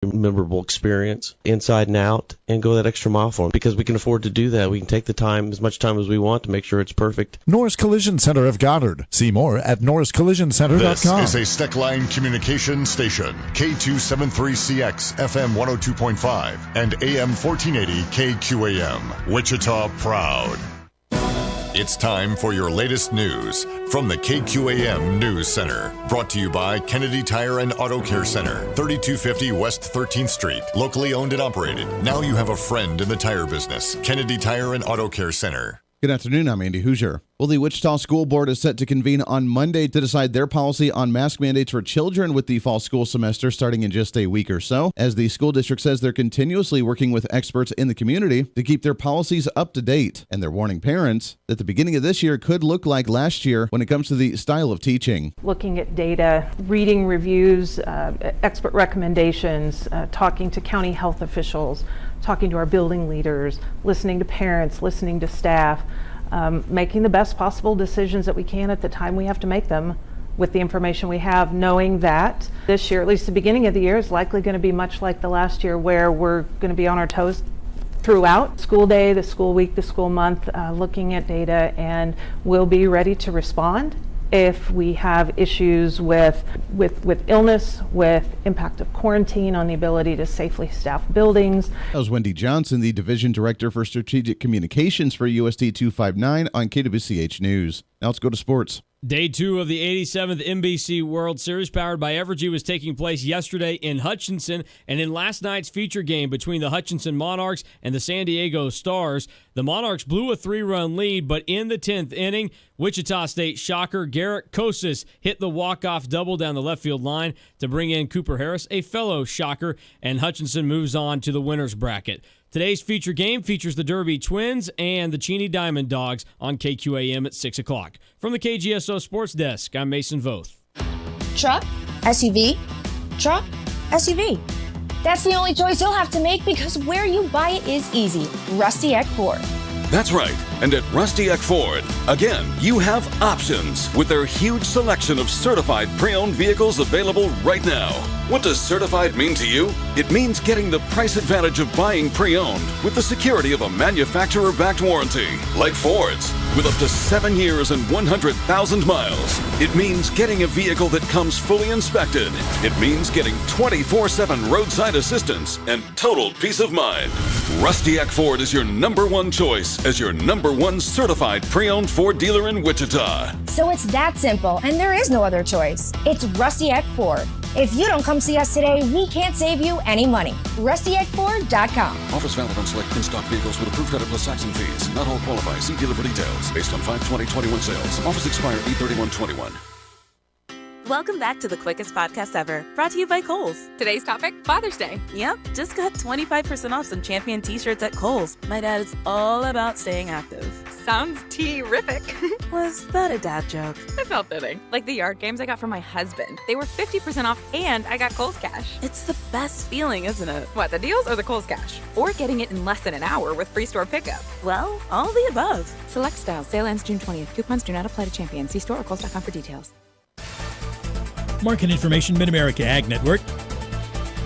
memorable experience inside and out and go that extra mile for them because we can afford to do that. We can take the time, as much time as we want, to make sure it's perfect. Norris Collision Center of Goddard. See more at norriscollisioncenter.com. This is a Steckline Communication Station, K273CX, FM 102.5, and AM 1480 KQAM. Wichita Proud. It's time for your latest news from the KQAM News Center. Brought to you by Kennedy Tire and Auto Care Center, 3250 West 13th Street. Locally owned and operated. Now you have a friend in the tire business. Kennedy Tire and Auto Care Center. Good afternoon, I'm Andy Hooser. Well, the Wichita School Board is set to convene on Monday to decide their policy on mask mandates for children with the fall school semester starting in just a week or so. As the school district says, they're continuously working with experts in the community to keep their policies up to date. And they're warning parents that the beginning of this year could look like last year when it comes to the style of teaching. Looking at data, reading reviews, expert recommendations, talking to county health officials, talking to our building leaders, listening to parents, listening to staff, making the best possible decisions that we can at the time we have to make them with the information we have, knowing that this year, at least the beginning of the year, is likely going to be much like the last year where we're going to be on our toes throughout school day, the school week, the school month, looking at data, and we'll be ready to respond if we have issues with illness, with impact of quarantine on the ability to safely staff buildings. That was Wendy Johnson, the Division Director for Strategic Communications for USD 259 on KWCH News. Now let's go to sports. Day 2 of the 87th NBC World Series, powered by Evergy, was taking place yesterday in Hutchinson. And in last night's feature game between the Hutchinson Monarchs and the San Diego Stars, the Monarchs blew a 3-run lead, but in the 10th inning, Wichita State shocker Garrett Kosis hit the walk-off double down the left field line to bring in Cooper Harris, a fellow shocker, and Hutchinson moves on to the winner's bracket. Today's feature game features the Derby Twins and the Cheney Diamond Dogs on KQAM at 6 o'clock. From the KGSO Sports Desk, I'm Mason Voth. Truck, SUV, truck, SUV. That's the only choice you'll have to make because where you buy it is easy. Rusty Eck Ford. That's right. And at Rusty Eck Ford, again, you have options with their huge selection of certified pre-owned vehicles available right now. What does certified mean to you? It means getting the price advantage of buying pre-owned with the security of a manufacturer-backed warranty, like Ford's, with up to 7 years and 100,000 miles. It means getting a vehicle that comes fully inspected. It means getting 24/7 roadside assistance and total peace of mind. Rusty Eck Ford is your #1 choice as your #1 certified pre-owned Ford dealer in Wichita. So it's that simple, and there is no other choice. It's Rusty Eck Ford. If you don't come see us today, we can't save you any money. RustyEckFord.com. Offers valid on select in-stock vehicles with approved credit plus tax and fees. Not all qualify. See dealer for details. Based on 5/20/21 sales. Offers expire 8/31/21. Welcome back to the quickest podcast ever, brought to you by Kohl's. Today's topic, Father's Day. Yep, just got 25% off some Champion t-shirts at Kohl's. My dad is all about staying active. Sounds terrific. Was that a dad joke? I felt fitting. Like the yard games I got from my husband. They were 50% off and I got Kohl's Cash. It's the best feeling, isn't it? What, the deals or the Kohl's Cash? Or getting it in less than an hour with free store pickup? Well, all the above. Select styles. Sale ends June 20th. Coupons do not apply to Champion. See store or Kohl's.com for details. Market information, Mid-America Ag Network.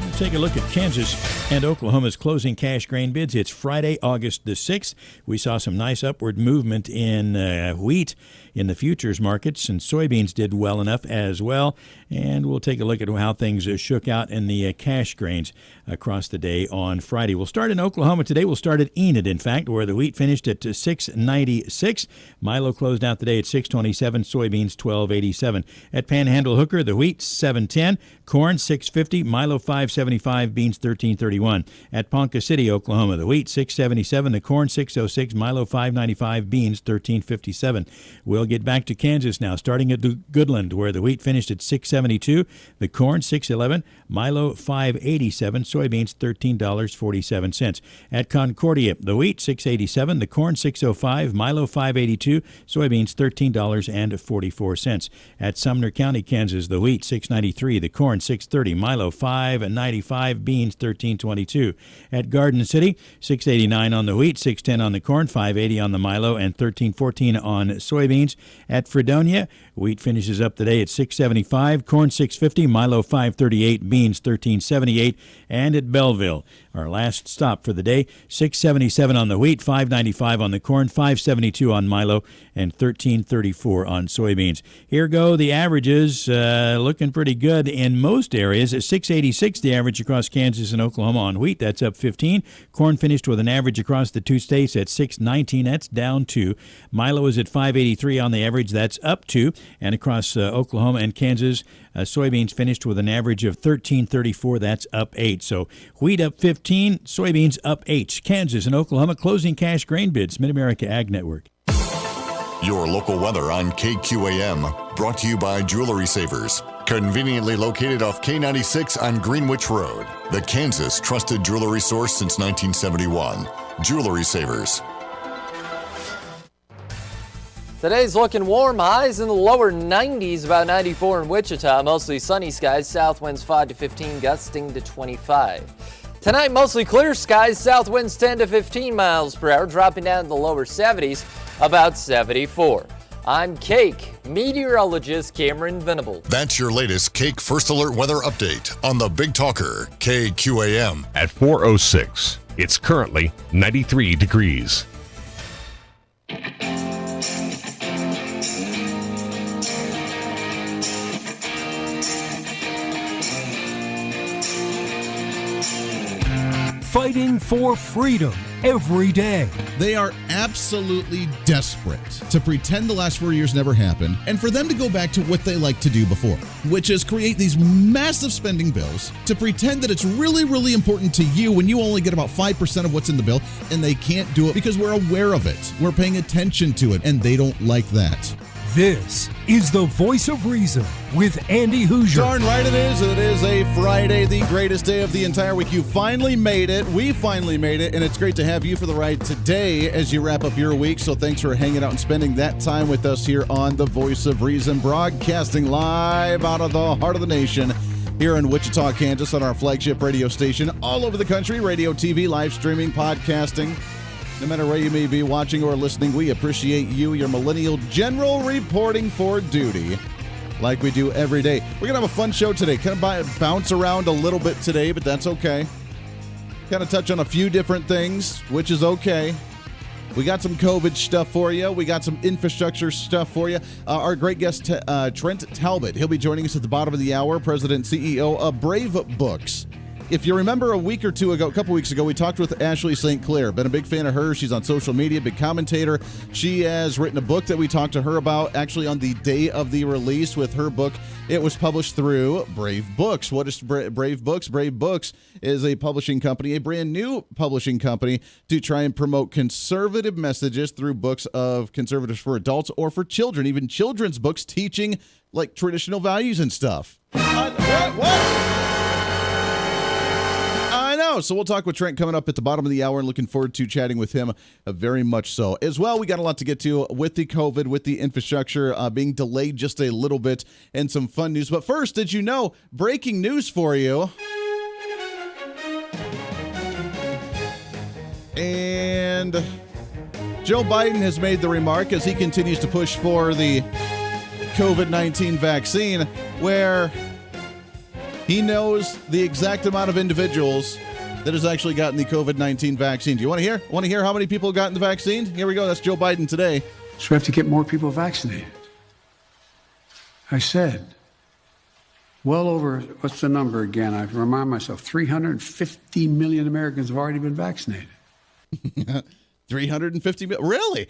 Let's take a look at Kansas and Oklahoma's closing cash grain bids. It's Friday, August the 6th. We saw some nice upward movement in wheat in the futures markets, and soybeans did well enough as well. And we'll take a look at how things shook out in the cash grains across the day on Friday. We'll start in Oklahoma today. We'll start at Enid, in fact, where the wheat finished at $6.96. Milo closed out the day at $6.27. Soybeans $12.87. At Panhandle Hooker, the wheat $7.10. Corn $6.50. Milo $5.75. Beans $13.31. At Ponca City, Oklahoma, the wheat $6.77. The corn $6.06. Milo $5.95. Beans $13.57. We'll get back to Kansas now, starting at Goodland, where the wheat finished at $6.72. The corn $6.11. Milo $5.87. Soybeans $13.47. At Concordia, the wheat $6.87. The corn $6.05. Milo $5.82. Soybeans $13.44. At Sumner County, Kansas, the wheat $6.93. The corn $6.30. Milo $5.90. $5.95. Beans $13.22. At Garden City, $6.89 on the wheat, $6.10 on the corn, $5.80 on the milo, and $13.14 on soybeans. At Fredonia, wheat finishes up the day at $6.75, corn $6.50, milo $5.38, beans $13.78. And at Belleville, our last stop for the day, $6.77 on the wheat, $5.95 on the corn, $5.72 on milo, and $13.34 on soybeans. Here go the averages, looking pretty good in most areas. At $6.86 the average across Kansas and Oklahoma on wheat, that's up 15. Corn finished with an average across the two states at $6.19, that's down 2. Milo is at $5.83 on the average, that's up 2. And across Oklahoma and Kansas, soybeans finished with an average of $13.34, that's up 8. So wheat up 15, soybeans up 8. Kansas and Oklahoma closing cash grain bids. Mid-America Ag Network. Your local weather on KQAM, brought to you by Jewelry Savers. Conveniently located off K96 on Greenwich Road. The Kansas trusted jewelry source since 1971. Jewelry Savers. Today's looking warm, highs in the lower 90s, about 94 in Wichita. Mostly sunny skies, south winds 5 to 15, gusting to 25. Tonight, mostly clear skies, south winds 10 to 15 miles per hour, dropping down to the lower 70s, about 74. I'm Cake meteorologist Cameron Venable. That's your latest Cake First Alert weather update on the Big Talker, KQAM. At 4:06, it's currently 93 degrees. Fighting for freedom every day. They are absolutely desperate to pretend the last 4 years never happened and for them to go back to what they liked to do before, which is create these massive spending bills to pretend that it's really, really important to you when you only get about 5% of what's in the bill, and they can't do it because we're aware of it. We're paying attention to it, and they don't like that. This is the Voice of Reason with Andy Hooser. Darn right it is. It is a Friday, the greatest day of the entire week. You finally made it. We finally made it, and it's great to have you for the ride today as you wrap up your week. So thanks for hanging out and spending that time with us here on the Voice of Reason, broadcasting live out of the heart of the nation here in Wichita, Kansas, on our flagship radio station all over the country, radio, TV, live streaming, podcasting. No matter where you may be watching or listening, we appreciate you, your millennial general, reporting for duty like we do every day. We're going to have a fun show today. Kind of bounce around a little bit today, but that's okay. Kind of touch on a few different things, which is okay. We got some COVID stuff for you. We got some infrastructure stuff for you. Our great guest, Trent Talbot, he'll be joining us at the bottom of the hour, President and CEO of Brave Books. If you remember a couple weeks ago, we talked with Ashley St. Clair. Been a big fan of her. She's on social media, big commentator. She has written a book that we talked to her about actually on the day of the release with her book. It was published through Brave Books. What is Brave Books? Brave Books is a publishing company, a brand new publishing company to try and promote conservative messages through books of conservatives for adults or for children, even children's books teaching like traditional values and stuff. What? So we'll talk with Trent coming up at the bottom of the hour, and looking forward to chatting with him very much so. As well, we got a lot to get to with the COVID, with the infrastructure being delayed just a little bit, and some fun news. But first, did you know, breaking news for you. And Joe Biden has made the remark as he continues to push for the COVID-19 vaccine, where he knows the exact amount of individuals that has actually gotten the COVID-19 vaccine. Do you want to hear? Want to hear how many people have gotten the vaccine? Here we go. That's Joe Biden today. So we have to get more people vaccinated. I said, well over, what's the number again? I have to remind myself, 350 million Americans have already been vaccinated. 350 million? Really?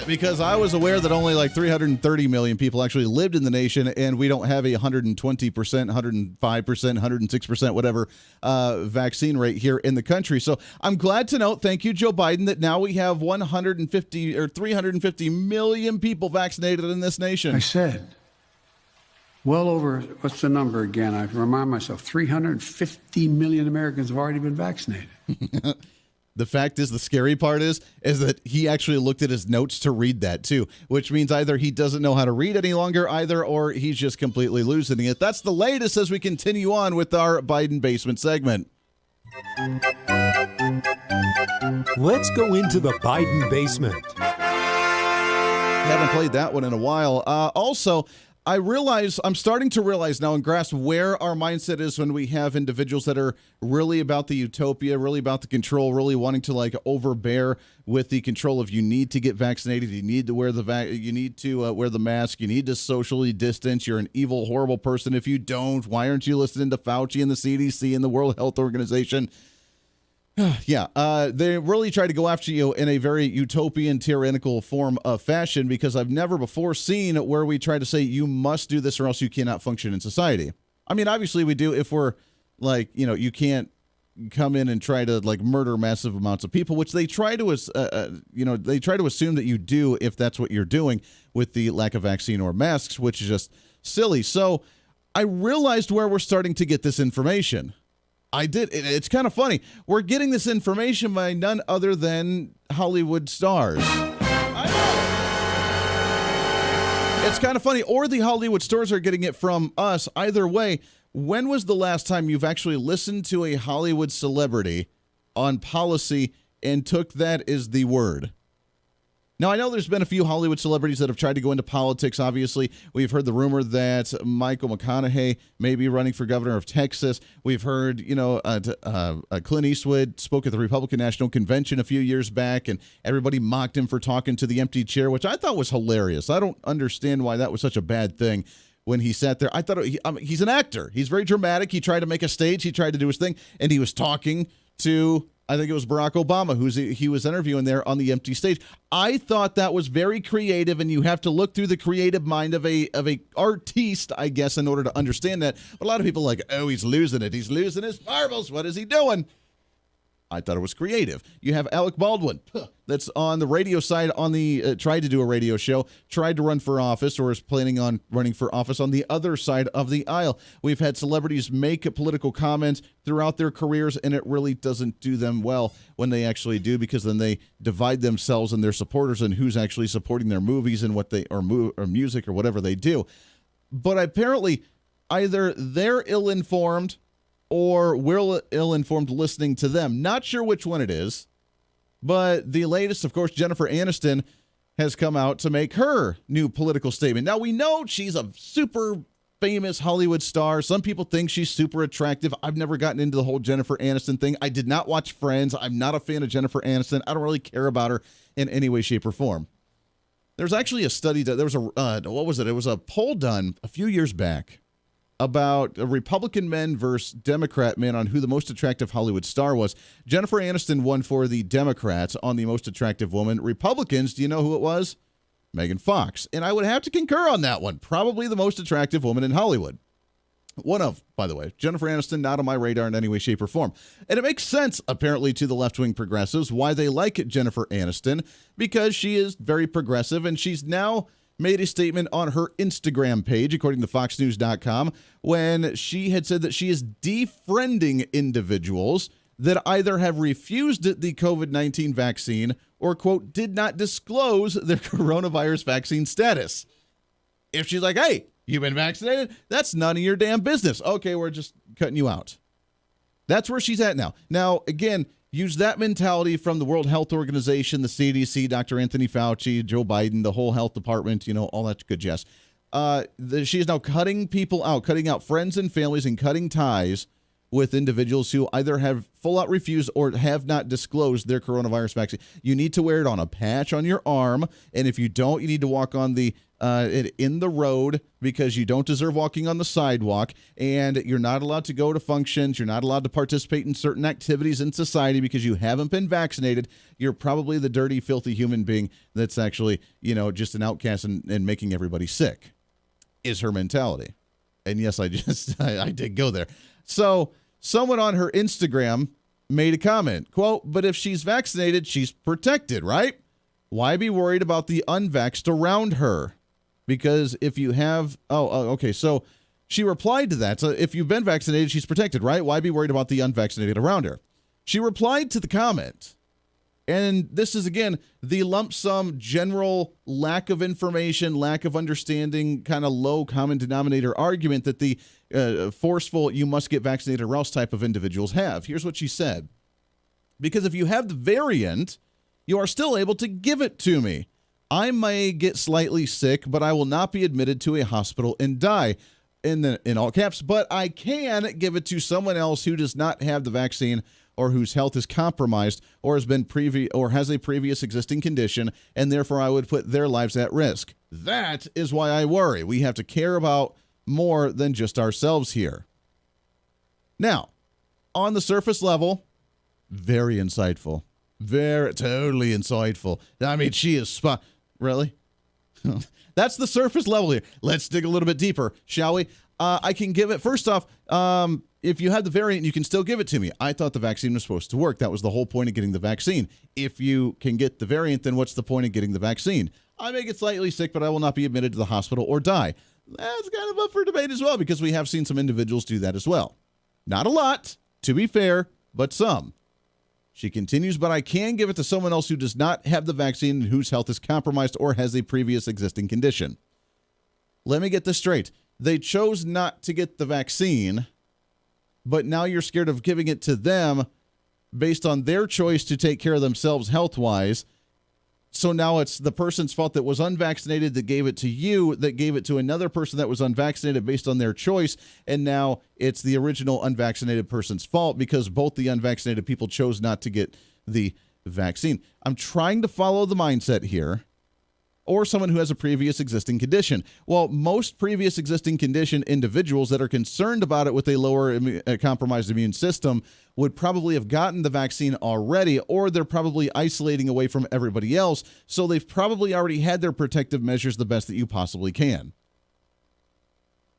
Because I was aware that only like 330 million people actually lived in the nation, and we don't have a 120%, 105%, 106%, whatever vaccine rate here in the country. So I'm glad to note, thank you, Joe Biden, that now we have 150 or 350 million people vaccinated in this nation. I said, well over, what's the number again? I have to remind myself, 350 million Americans have already been vaccinated. The fact is, the scary part is that he actually looked at his notes to read that too, which means either he doesn't know how to read any longer or he's just completely losing it. That's the latest as we continue on with our Biden basement segment. Let's go into the Biden basement. Haven't played that one in a while. Also, I'm starting to realize now and grasp where our mindset is when we have individuals that are really about the utopia, really about the control, really wanting to like overbear with the control of you need to get vaccinated, you need to wear you need to wear the mask, you need to socially distance, you're an evil, horrible person if you don't. Why aren't you listening to Fauci and the CDC and the World Health Organization? Yeah, they really try to go after you in a very utopian, tyrannical form of fashion because I've never before seen where we try to say you must do this or else you cannot function in society. I mean, obviously we do if we're like, you can't come in and try to like murder massive amounts of people, which they try to, they try to assume that you do if that's what you're doing with the lack of vaccine or masks, which is just silly. So I realized where we're starting to get this information. I did. It's kind of funny. We're getting this information by none other than Hollywood stars. I know. It's kind of funny. Or the Hollywood stars are getting it from us. Either way, when was the last time you've actually listened to a Hollywood celebrity on policy and took that as the word? Now, I know there's been a few Hollywood celebrities that have tried to go into politics, obviously. We've heard the rumor that Michael McConaughey may be running for governor of Texas. We've heard, Clint Eastwood spoke at the Republican National Convention a few years back, and everybody mocked him for talking to the empty chair, which I thought was hilarious. I don't understand why that was such a bad thing when he sat there. I thought he's an actor. He's very dramatic. He tried to make a stage. He tried to do his thing, and he was talking to, I think it was Barack Obama, he was interviewing there on the empty stage. I thought that was very creative, and you have to look through the creative mind of a artiste, I guess, in order to understand that. But a lot of people are like, oh, he's losing it. He's losing his marbles. What is he doing? I thought it was creative. You have Alec Baldwin, that's on the radio side, tried to do a radio show, tried to run for office, or is planning on running for office on the other side of the aisle. We've had celebrities make political comments throughout their careers, and it really doesn't do them well when they actually do, because then they divide themselves and their supporters and who's actually supporting their movies and what they or music or whatever they do. But apparently, either they're ill-informed or we're ill-informed listening to them. Not sure which one it is, but the latest, of course, Jennifer Aniston has come out to make her new political statement. Now, we know she's a super famous Hollywood star. Some people think she's super attractive. I've never gotten into the whole Jennifer Aniston thing. I did not watch Friends. I'm not a fan of Jennifer Aniston. I don't really care about her in any way, shape, or form. There's actually a study that there was it was a poll done a few years back about Republican men versus Democrat men on who the most attractive Hollywood star was. Jennifer Aniston won for the Democrats on the most attractive woman. Republicans, do you know who it was? Megan Fox. And I would have to concur on that one. Probably the most attractive woman in Hollywood. One of, by the way. Jennifer Aniston, not on my radar in any way, shape, or form. And it makes sense, apparently, to the left-wing progressives why they like Jennifer Aniston, because she is very progressive, and she's now made a statement on her Instagram page, according to FoxNews.com, when she had said that she is defriending individuals that either have refused the COVID-19 vaccine or, quote, did not disclose their coronavirus vaccine status. If she's like, hey, you've been vaccinated? That's none of your damn business. Okay, we're just cutting you out. That's where she's at now. Now, again, use that mentality from the World Health Organization, the CDC, Dr. Anthony Fauci, Joe Biden, the whole health department, all that good jazz. She is now cutting people out, cutting out friends and families and cutting ties with individuals who either have full out refused or have not disclosed their coronavirus vaccine. You need to wear it on a patch on your arm. And if you don't, you need to walk on in the road, because you don't deserve walking on the sidewalk, and you're not allowed to go to functions. You're not allowed to participate in certain activities in society because you haven't been vaccinated. You're probably the dirty, filthy human being that's actually, just an outcast and making everybody sick, is her mentality. And yes, I did go there. So someone on her Instagram made a comment, quote, but if she's vaccinated, she's protected, right? Why be worried about the unvaxxed around her? Because if you have, okay, so she replied to that. So if you've been vaccinated, she's protected, right? Why be worried about the unvaccinated around her? She replied to the comment And this is, again, the lump sum, general lack of information, lack of understanding, kind of low common denominator argument that the forceful, you must get vaccinated or else type of individuals have. Here's what she said. Because if you have the variant, you are still able to give it to me. I may get slightly sick, but I will not be admitted to a hospital and die. In all caps, but I can give it to someone else who does not have the vaccine or whose health is compromised or has a previous existing condition, and therefore I would put their lives at risk. That is why I worry. We have to care about more than just ourselves here. Now, on the surface level, very insightful. Very, totally insightful. I mean, she is Really? That's the surface level here. Let's dig a little bit deeper, shall we? I can give it, first off, if you have the variant, you can still give it to me. I thought the vaccine was supposed to work. That was the whole point of getting the vaccine. If you can get the variant, then what's the point of getting the vaccine? I may get slightly sick, but I will not be admitted to the hospital or die. That's kind of up for debate as well, because we have seen some individuals do that as well. Not a lot, to be fair, but some. She continues, but I can give it to someone else who does not have the vaccine and whose health is compromised or has a previous existing condition. Let me get this straight. They chose not to get the vaccine, but now you're scared of giving it to them based on their choice to take care of themselves health-wise. So now it's the person's fault that was unvaccinated that gave it to you, that gave it to another person that was unvaccinated based on their choice, and now it's the original unvaccinated person's fault because both the unvaccinated people chose not to get the vaccine. I'm trying to follow the mindset here. Or someone who has a previous existing condition. Well, most previous existing condition individuals that are concerned about it with a lower compromised immune system would probably have gotten the vaccine already, or they're probably isolating away from everybody else, so they've probably already had their protective measures the best that you possibly can.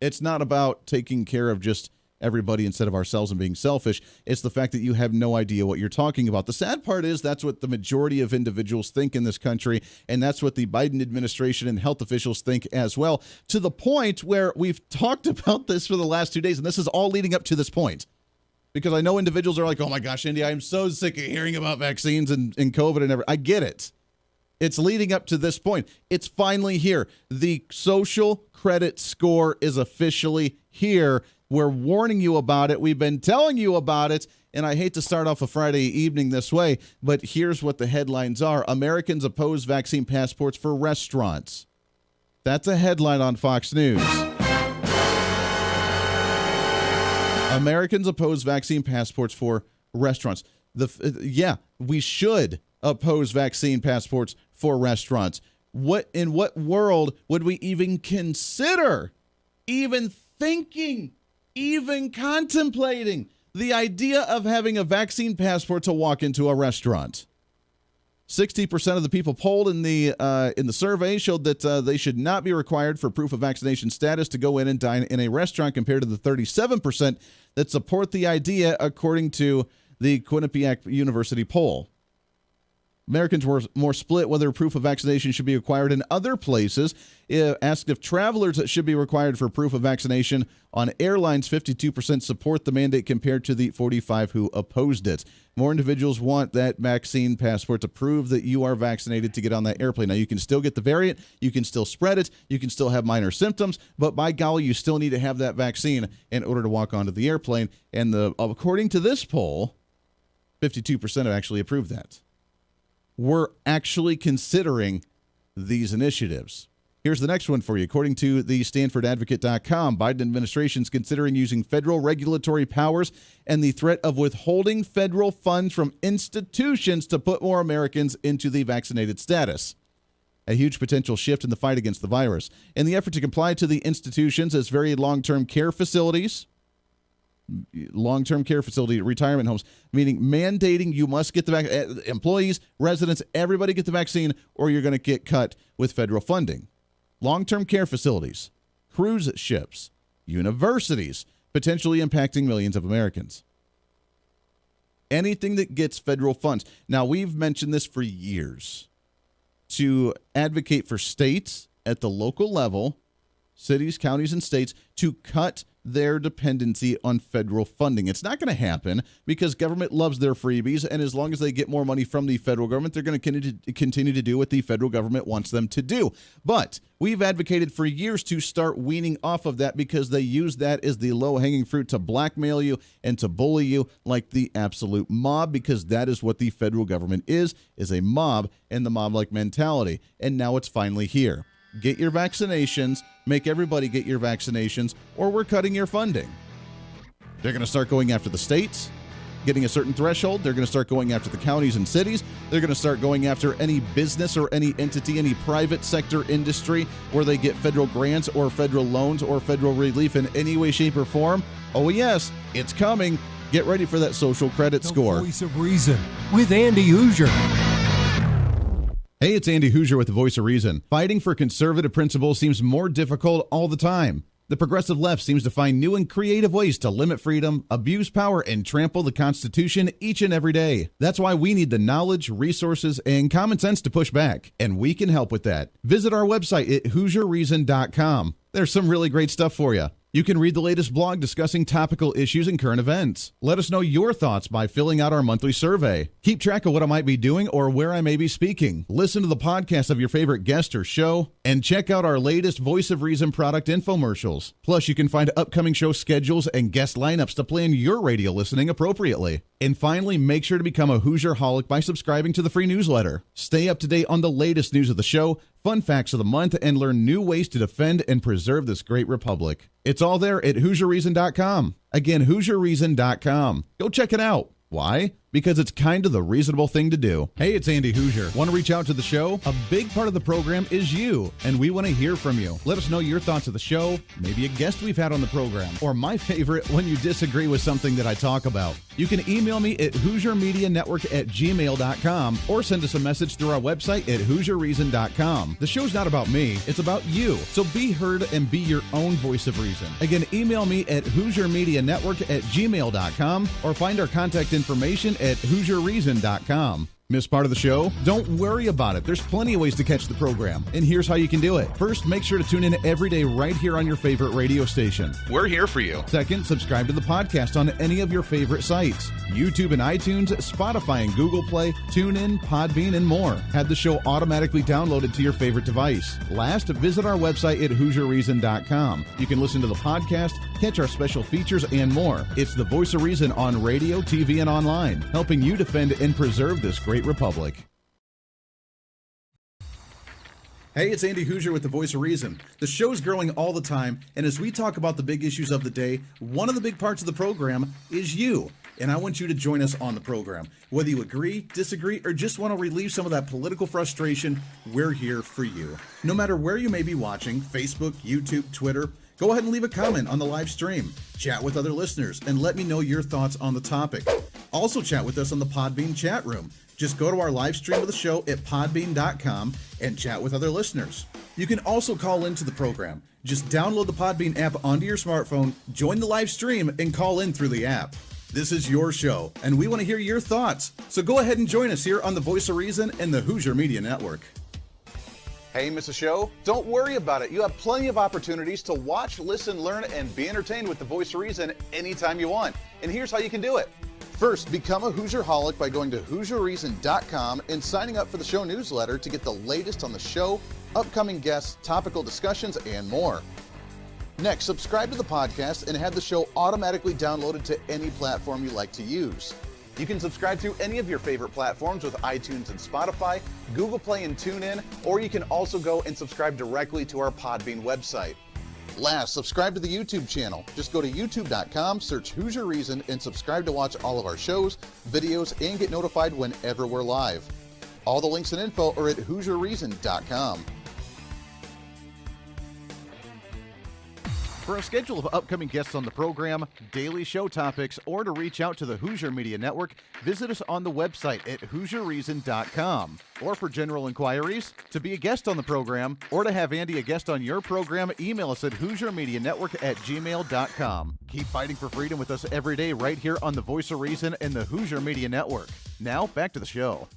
It's not about taking care of just everybody instead of ourselves and being selfish. It's the fact that you have no idea what you're talking about. The sad part is that's what the majority of individuals think in this country, and that's what the Biden administration and health officials think as well, to the point where we've talked about this for the last 2 days, and this is all leading up to this point. Because I know individuals are like, oh my gosh, Andy, I'm so sick of hearing about vaccines and COVID and everything. I get it. It's leading up to this point. It's finally here. The social credit score is officially here. We're warning you about it. We've been telling you about it. And I hate to start off a Friday evening this way, but here's what the headlines are. Americans oppose vaccine passports for restaurants. That's a headline on Fox News. Americans oppose vaccine passports for restaurants. We should oppose vaccine passports for restaurants. In what world would we even consider, even thinking, even contemplating the idea of having a vaccine passport to walk into a restaurant? 60% of the people polled in the survey showed that they should not be required for proof of vaccination status to go in and dine in a restaurant, compared to the 37% that support the idea, according to the Quinnipiac University poll. Americans were more split whether proof of vaccination should be required in other places. Asked if travelers should be required for proof of vaccination on airlines, 52% support the mandate compared to the 45% who opposed it. More individuals want that vaccine passport to prove that you are vaccinated to get on that airplane. Now, you can still get the variant, you can still spread it, you can still have minor symptoms, but by golly, you still need to have that vaccine in order to walk onto the airplane. And according to this poll, 52% have actually approved that. We're actually considering these initiatives. Here's the next one for you. According to the StanfordAdvocate.com, Biden administration is considering using federal regulatory powers and the threat of withholding federal funds from institutions to put more Americans into the vaccinated status. A huge potential shift in the fight against the virus. In the effort to comply to the institutions as very long-term care facility, retirement homes, meaning mandating you must get the vaccine. Employees, residents, everybody get the vaccine, or you're going to get cut with federal funding. Long-term care facilities, cruise ships, universities, potentially impacting millions of Americans. Anything that gets federal funds. Now, we've mentioned this for years. To advocate for states at the local level cities, counties, and states to cut their dependency on federal funding. It's not going to happen because government loves their freebies, and as long as they get more money from the federal government, they're going to continue to do what the federal government wants them to do. But we've advocated for years to start weaning off of that because they use that as the low-hanging fruit to blackmail you and to bully you like the absolute mob, because that is what the federal government is a mob and the mob-like mentality. And now it's finally here. Get your vaccinations, make everybody get your vaccinations, or we're cutting your funding. They're going to start going after the states, getting a certain threshold. They're going to start going after the counties and cities. They're going to start going after any business or any entity, any private sector industry where they get federal grants or federal loans or federal relief in any way, shape, or form. Oh, yes, it's coming. Get ready for that social credit score. The Voice of Reason with Andy Hooser. Hey, it's Andy Hooser with the Voice of Reason. Fighting for conservative principles seems more difficult all the time. The progressive left seems to find new and creative ways to limit freedom, abuse power, and trample the Constitution each and every day. That's why we need the knowledge, resources, and common sense to push back, and we can help with that. Visit our website at HooserReason.com. There's some really great stuff for you. You can read the latest blog discussing topical issues and current events. Let us know your thoughts by filling out our monthly survey. Keep track of what I might be doing or where I may be speaking. Listen to the podcast of your favorite guest or show, and check out our latest Voice of Reason product infomercials. Plus, you can find upcoming show schedules and guest lineups to plan your radio listening appropriately. And finally, make sure to become a Hoosier-holic by subscribing to the free newsletter. Stay up to date on the latest news of the show, fun facts of the month, and learn new ways to defend and preserve this great republic. It's all there at HooserReason.com. Again, HooserReason.com. Go check it out. Why? Because it's kind of the reasonable thing to do. Hey, it's Andy Hooser. Want to reach out to the show? A big part of the program is you, and we want to hear from you. Let us know your thoughts of the show, maybe a guest we've had on the program, or my favorite, when you disagree with something that I talk about. You can email me at HooserMediaNetwork@gmail.com or send us a message through our website at HooserReason.com. The show's not about me, it's about you. So be heard and be your own voice of reason. Again, email me at HooserMediaNetwork@gmail.com or find our contact information at HooserReason.com. Miss part of the show? Don't worry about it. There's plenty of ways to catch the program, and here's how you can do it. First, make sure to tune in every day right here on your favorite radio station. We're here for you. Second, subscribe to the podcast on any of your favorite sites. YouTube and iTunes, Spotify and Google Play, TuneIn, Podbean, and more. Have the show automatically downloaded to your favorite device. Last, visit our website at HooserReason.com. You can listen to the podcast, catch our special features, and more. It's the Voice of Reason on radio, TV, and online, helping you defend and preserve this great republic. Hey, it's Andy Hooser with the Voice of Reason. The show's growing all the time, and as we talk about the big issues of the day, one of the big parts of the program is you. And I want you to join us on the program. Whether you agree, disagree, or just want to relieve some of that political frustration, we're here for you. No matter where you may be watching, Facebook, YouTube, Twitter, go ahead and leave a comment on the live stream. Chat with other listeners and let me know your thoughts on the topic. Also chat with us on the Podbean chat room. Just go to our live stream of the show at podbean.com and chat with other listeners. You can also call into the program. Just download the Podbean app onto your smartphone, join the live stream, and call in through the app. This is your show, and we want to hear your thoughts. So go ahead and join us here on the Voice of Reason and the Hooser Media Network. Hey, miss a show? Don't worry about it. You have plenty of opportunities to watch, listen, learn, and be entertained with the Voice of Reason anytime you want. And here's how you can do it. First, become a Hoosier-holic by going to HooserReason.com and signing up for the show newsletter to get the latest on the show, upcoming guests, topical discussions, and more. Next, subscribe to the podcast and have the show automatically downloaded to any platform you like to use. You can subscribe through any of your favorite platforms with iTunes and Spotify, Google Play and TuneIn, or you can also go and subscribe directly to our Podbean website. Last, subscribe to the YouTube channel. Just go to youtube.com, search Hooser Reason, and subscribe to watch all of our shows, videos, and get notified whenever we're live. All the links and info are at HooserReason.com. For a schedule of upcoming guests on the program, daily show topics, or to reach out to the Hooser Media Network, visit us on the website at HooserReason.com. Or for general inquiries, to be a guest on the program, or to have Andy a guest on your program, email us at HooserMediaNetwork@gmail.com. Keep fighting for freedom with us every day right here on the Voice of Reason and the Hooser Media Network. Now, back to the show.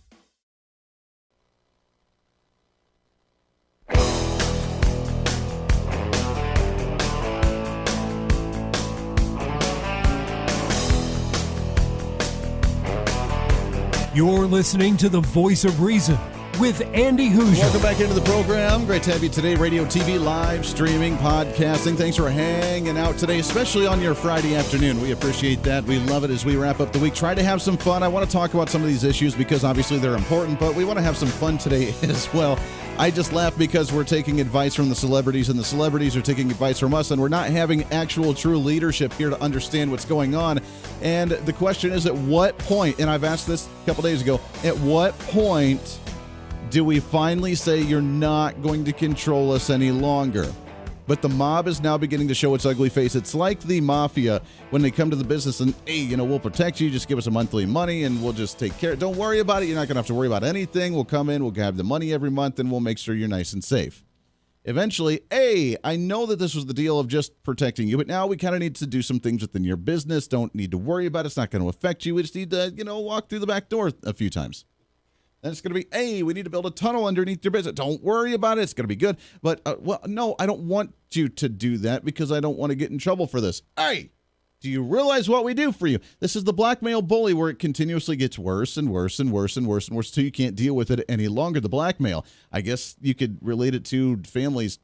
You're listening to the Voice of Reason with Andy Hooser. Welcome back into the program. Great to have you today. Radio, TV, live, streaming, podcasting. Thanks for hanging out today, especially on your Friday afternoon. We appreciate that. We love it as we wrap up the week. Try to have some fun. I want to talk about some of these issues because obviously they're important, but we want to have some fun today as well. I just laugh because we're taking advice from the celebrities, and the celebrities are taking advice from us, and we're not having actual true leadership here to understand what's going on. And the question is, at what point, and I've asked this a couple days ago, at what point do we finally say you're not going to control us any longer? But the mob is now beginning to show its ugly face. It's like the mafia when they come to the business and, hey, we'll protect you. Just give us a monthly money and we'll just take care. Don't worry about it. You're not going to have to worry about anything. We'll come in, we'll have the money every month, and we'll make sure you're nice and safe. Eventually, hey, I know that this was the deal of just protecting you, but now we kind of need to do some things within your business. Don't need to worry about it. It's not going to affect you. We just need to, walk through the back door a few times. Then it's going to be, hey, we need to build a tunnel underneath your business. Don't worry about it. It's going to be good. But, no, I don't want you to do that because I don't want to get in trouble for this. Hey, do you realize what we do for you? This is the blackmail bully where it continuously gets worse and worse and worse and worse and worse until you can't deal with it any longer, the blackmail. I guess you could relate it to families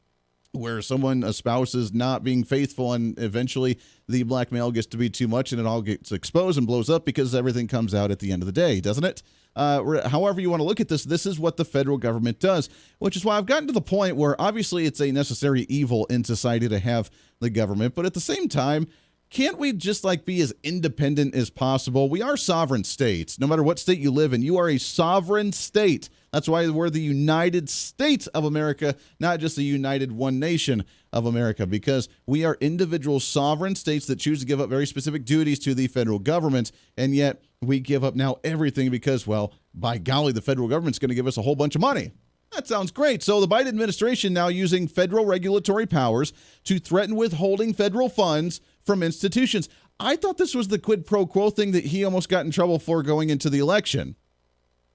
where a spouse is not being faithful, and eventually the blackmail gets to be too much and it all gets exposed and blows up because everything comes out at the end of the day, doesn't it? However you want to look at this is what the federal government does, which is why I've gotten to the point where obviously it's a necessary evil in society to have the government, but at the same time, can't we just be as independent as possible? We are sovereign states. No matter what state you live in, you are a sovereign state. That's why we're the United States of America, not just the United One Nation of America, because we are individual sovereign states that choose to give up very specific duties to the federal government, and yet we give up now everything because, well, by golly, the federal government's going to give us a whole bunch of money. That sounds great. So the Biden administration now using federal regulatory powers to threaten withholding federal funds from institutions. I thought this was the quid pro quo thing that he almost got in trouble for going into the election.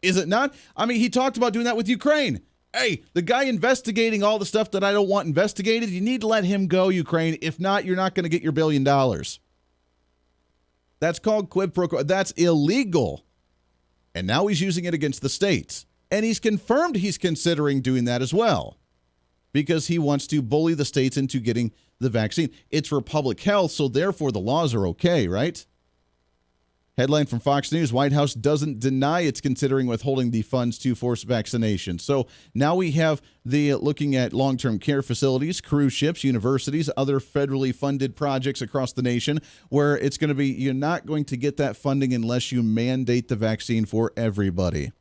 Is it not? I mean, he talked about doing that with Ukraine. Hey, the guy investigating all the stuff that I don't want investigated, you need to let him go, Ukraine. If not, you're not going to get your $1 billion. That's called quid pro quo. That's illegal. And now he's using it against the states. And he's confirmed he's considering doing that as well because he wants to bully the states into getting the vaccine. It's for public health, so therefore the laws are okay, right? Headline from Fox News, White House doesn't deny it's considering withholding the funds to force vaccination. So now we have the looking at long-term care facilities, cruise ships, universities, other federally funded projects across the nation where it's going to be, you're not going to get that funding unless you mandate the vaccine for everybody.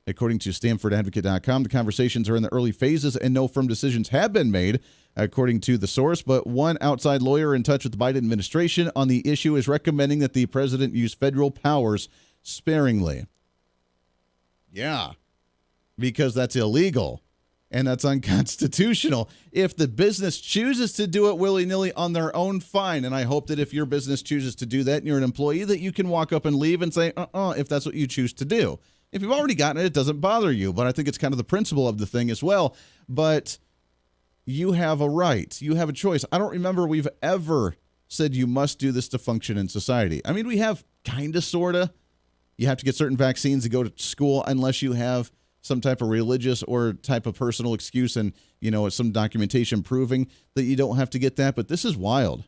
According to StanfordAdvocate.com, the conversations are in the early phases and no firm decisions have been made, according to the source. But one outside lawyer in touch with the Biden administration on the issue is recommending that the president use federal powers sparingly. Yeah, because that's illegal and that's unconstitutional. If the business chooses to do it willy-nilly on their own, fine. And I hope that if your business chooses to do that and you're an employee, that you can walk up and leave and say, if that's what you choose to do. If you've already gotten it, it doesn't bother you. But I think it's kind of the principle of the thing as well. But you have a right. You have a choice. I don't remember we've ever said you must do this to function in society. I mean, we have kind of, sort of. You have to get certain vaccines to go to school unless you have some type of religious or type of personal excuse and, some documentation proving that you don't have to get that. But this is wild.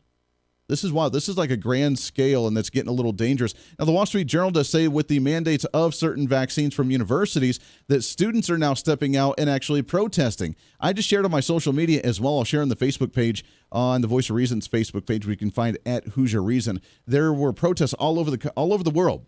This is wild. This is like a grand scale, and that's getting a little dangerous. Now, the Wall Street Journal does say with the mandates of certain vaccines from universities that students are now stepping out and actually protesting. I just shared on my social media as well. I'll share on the Facebook page, on the Voice of Reason's Facebook page, we can find at Hooser Reason. There were protests all over the world,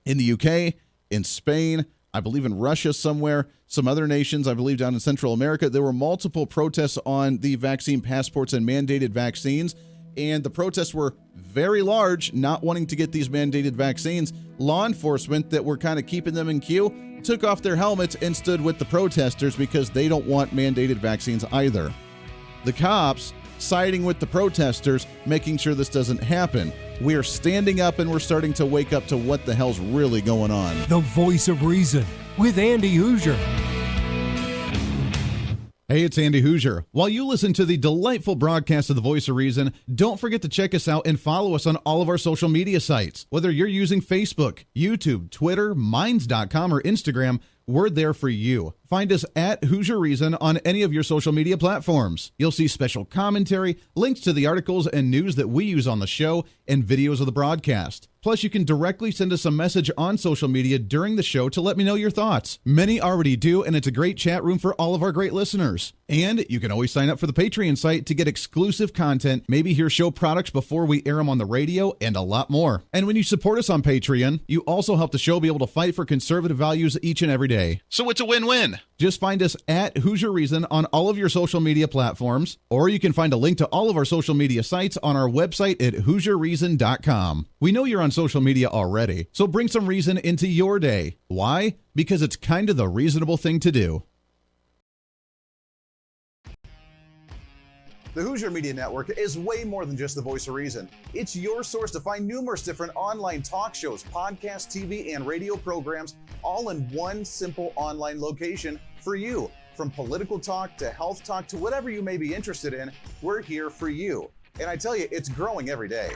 in the UK, in Spain, I believe in Russia somewhere, some other nations, I believe down in Central America. There were multiple protests on the vaccine passports and mandated vaccines. And the protests were very large, not wanting to get these mandated vaccines. Law enforcement that were kind of keeping them in queue took off their helmets and stood with the protesters because they don't want mandated vaccines either. The cops siding with the protesters, making sure this doesn't happen. We're standing up and we're starting to wake up to what the hell's really going on. The Voice of Reason with Andy Hooser. Hey, it's Andy Hooser. While you listen to the delightful broadcast of the Voice of Reason, don't forget to check us out and follow us on all of our social media sites. Whether you're using Facebook, YouTube, Twitter, Minds.com, or Instagram, we're there for you. Find us at Hooser Reason on any of your social media platforms. You'll see special commentary, links to the articles and news that we use on the show, and videos of the broadcast. Plus, you can directly send us a message on social media during the show to let me know your thoughts. Many already do, and it's a great chat room for all of our great listeners. And you can always sign up for the Patreon site to get exclusive content, maybe hear show products before we air them on the radio, and a lot more. And when you support us on Patreon, you also help the show be able to fight for conservative values each and every day. So it's a win-win. Just find us at Hooser Reason on all of your social media platforms, or you can find a link to all of our social media sites on our website at HooserReason.com. We know you're on social media already, so bring some reason into your day. Why? Because it's kind of the reasonable thing to do. The Hooser Media Network is way more than just the voice of reason. It's your source to find numerous different online talk shows, podcasts, TV, and radio programs, all in one simple online location for you. From political talk to health talk to whatever you may be interested in, we're here for you. And I tell you, it's growing every day.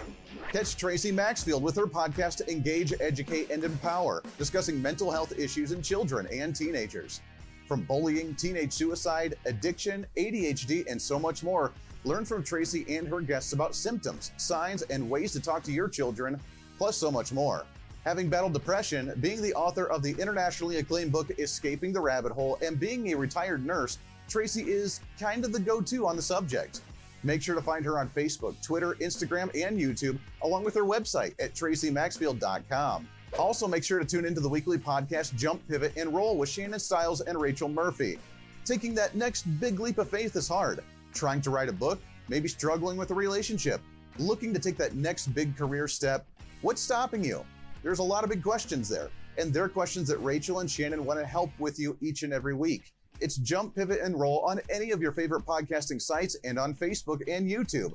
Catch Tracy Maxfield with her podcast, Engage, Educate, and Empower, discussing mental health issues in children and teenagers. From bullying, teenage suicide, addiction, ADHD, and so much more, learn from Tracy and her guests about symptoms, signs, and ways to talk to your children, plus so much more. Having battled depression, being the author of the internationally acclaimed book, Escaping the Rabbit Hole, and being a retired nurse, Tracy is kind of the go-to on the subject. Make sure to find her on Facebook, Twitter, Instagram, and YouTube, along with her website at tracymaxfield.com. Also, make sure to tune into the weekly podcast Jump, Pivot, and Roll with Shannon Stiles and Rachel Murphy. Taking that next big leap of faith is hard. Trying to write a book, maybe struggling with a relationship, looking to take that next big career step. What's stopping you? There's a lot of big questions there, and they're questions that Rachel and Shannon want to help with you each and every week. It's Jump, Pivot, and Roll on any of your favorite podcasting sites and on Facebook and YouTube.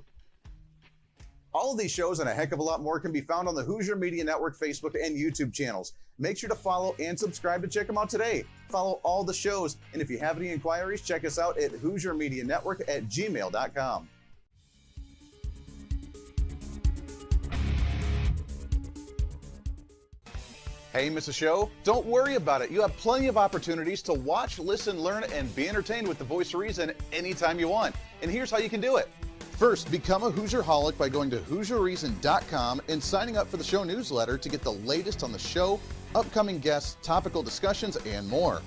All of these shows and a heck of a lot more can be found on the Hooser Media Network Facebook and YouTube channels. Make sure to follow and subscribe to check them out today. Follow all the shows, and if you have any inquiries, check us out at HooserMediaNetwork@gmail.com. Hey, miss a show? Don't worry about it. You have plenty of opportunities to watch, listen, learn, and be entertained with the Voice of Reason anytime you want. And here's how you can do it. First, become a Hooserholic by going to HooserReason.com and signing up for the show newsletter to get the latest on the show, upcoming guests, topical discussions, and more.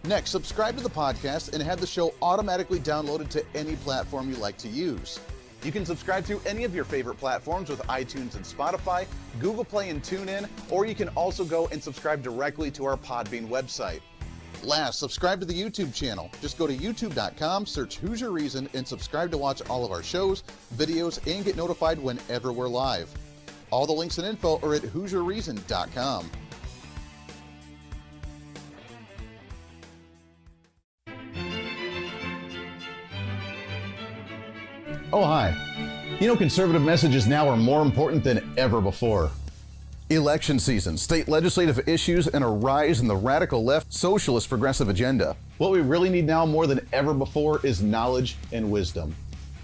Next, subscribe to the podcast and have the show automatically downloaded to any platform you like to use. You can subscribe to any of your favorite platforms with iTunes and Spotify, Google Play and TuneIn, or you can also go and subscribe directly to our Podbean website. Last, subscribe to the YouTube channel. Just go to youtube.com, search Hooser Reason, and subscribe to watch all of our shows, videos, and get notified whenever we're live. All the links and info are at HooserReason.com. Oh, hi. You know, conservative messages now are more important than ever before. Election season, state legislative issues, and a rise in the radical left socialist progressive agenda. What we really need now more than ever before is knowledge and wisdom.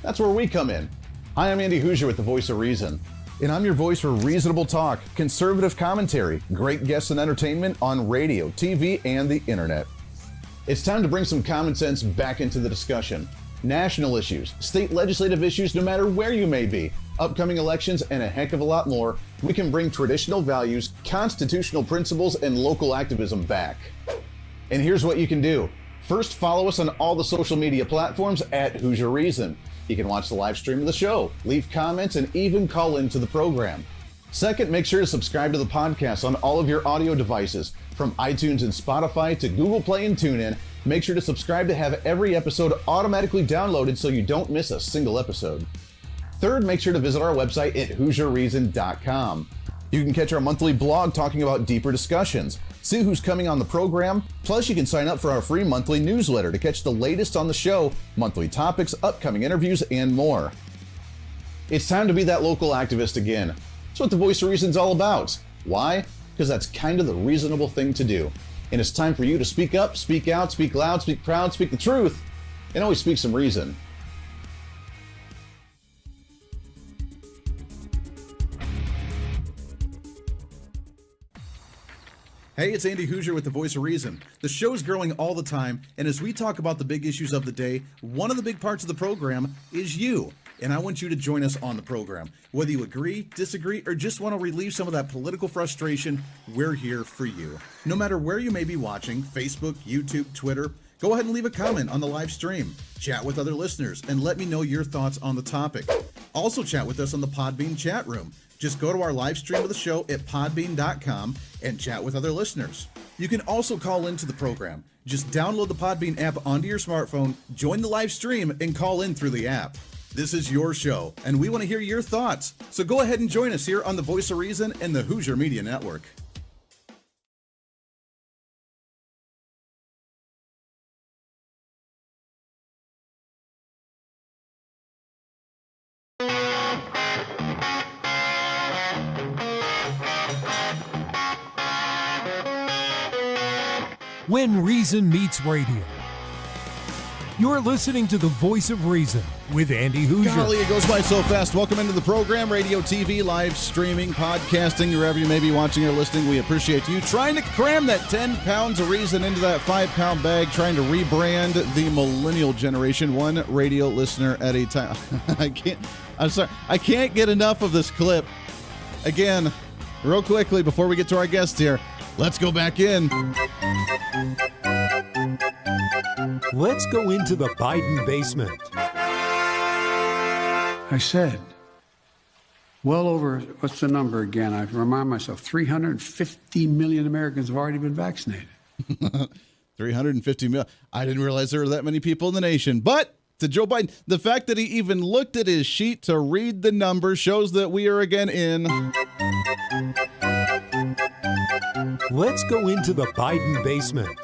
That's where we come in. Hi, I'm Andy Hooser with the Voice of Reason, and I'm your voice for reasonable talk, conservative commentary, great guests and entertainment on radio, TV, and the internet. It's time to bring some common sense back into the discussion. National issues, state legislative issues, no matter where you may be, upcoming elections, and a heck of a lot more, we can bring traditional values, constitutional principles, and local activism back. And here's what you can do. First, follow us on all the social media platforms at Hooser Reason. You can watch the live stream of the show, leave comments, and even call into the program. Second, make sure to subscribe to the podcast on all of your audio devices, from iTunes and Spotify to Google Play and TuneIn. Make sure to subscribe to have every episode automatically downloaded so you don't miss a single episode. Third, make sure to visit our website at HooserReason.com. You can catch our monthly blog talking about deeper discussions, see who's coming on the program, plus you can sign up for our free monthly newsletter to catch the latest on the show, monthly topics, upcoming interviews, and more. It's time to be that local activist again. That's what the Voice of Reason's all about. Why? Because that's kind of the reasonable thing to do. And it's time for you to speak up, speak out, speak loud, speak proud, speak the truth, and always speak some reason. Hey, it's Andy Hooser with the Voice of Reason. The show's growing all the time, and as we talk about the big issues of the day, one of the big parts of the program is you. And I want you to join us on the program. Whether you agree, disagree, or just want to relieve some of that political frustration, we're here for you. No matter where you may be watching, Facebook, YouTube, Twitter, go ahead and leave a comment on the live stream. Chat with other listeners and let me know your thoughts on the topic. Also chat with us on the Podbean chat room. Just go to our live stream of the show at podbean.com and chat with other listeners. You can also call into the program. Just download the Podbean app onto your smartphone, join the live stream, and call in through the app. This is your show, and we want to hear your thoughts. So go ahead and join us here on the Voice of Reason and the Hooser Media Network. When Reason Meets Radio. You're listening to the Voice of Reason with Andy Hooser. Golly, it goes by so fast. Welcome into the program, radio, TV, live streaming, podcasting, wherever you may be watching or listening. We appreciate you trying to cram that 10 pounds of reason into that 5-pound bag, trying to rebrand the millennial generation, one radio listener at a time. I can't get enough of this clip. Again, real quickly before we get to our guest here, let's go back in. Let's go into the Biden basement. I said, well over, what's the number again? I remind myself, 350 million Americans have already been vaccinated. 350 million. I didn't realize there were that many people in the nation. But to Joe Biden, the fact that he even looked at his sheet to read the numbers shows that we are again in. Let's go into the Biden basement.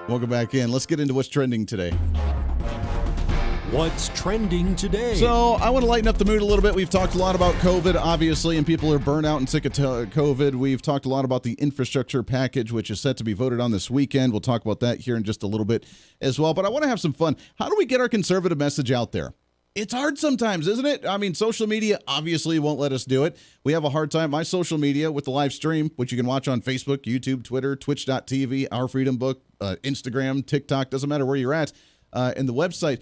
Welcome back in. Let's get into what's trending today. What's trending today? So I want to lighten up the mood a little bit. We've talked a lot about COVID, obviously, and people are burnt out and sick of COVID. We've talked a lot about the infrastructure package, which is set to be voted on this weekend. We'll talk about that here in just a little bit as well. But I want to have some fun. How do we get our conservative message out there? It's hard sometimes, isn't it? I mean, social media obviously won't let us do it. We have a hard time. My social media with the live stream, which you can watch on Facebook, YouTube, Twitter, Twitch.tv, Our Freedom Book, Instagram, TikTok, doesn't matter where you're at, and the website.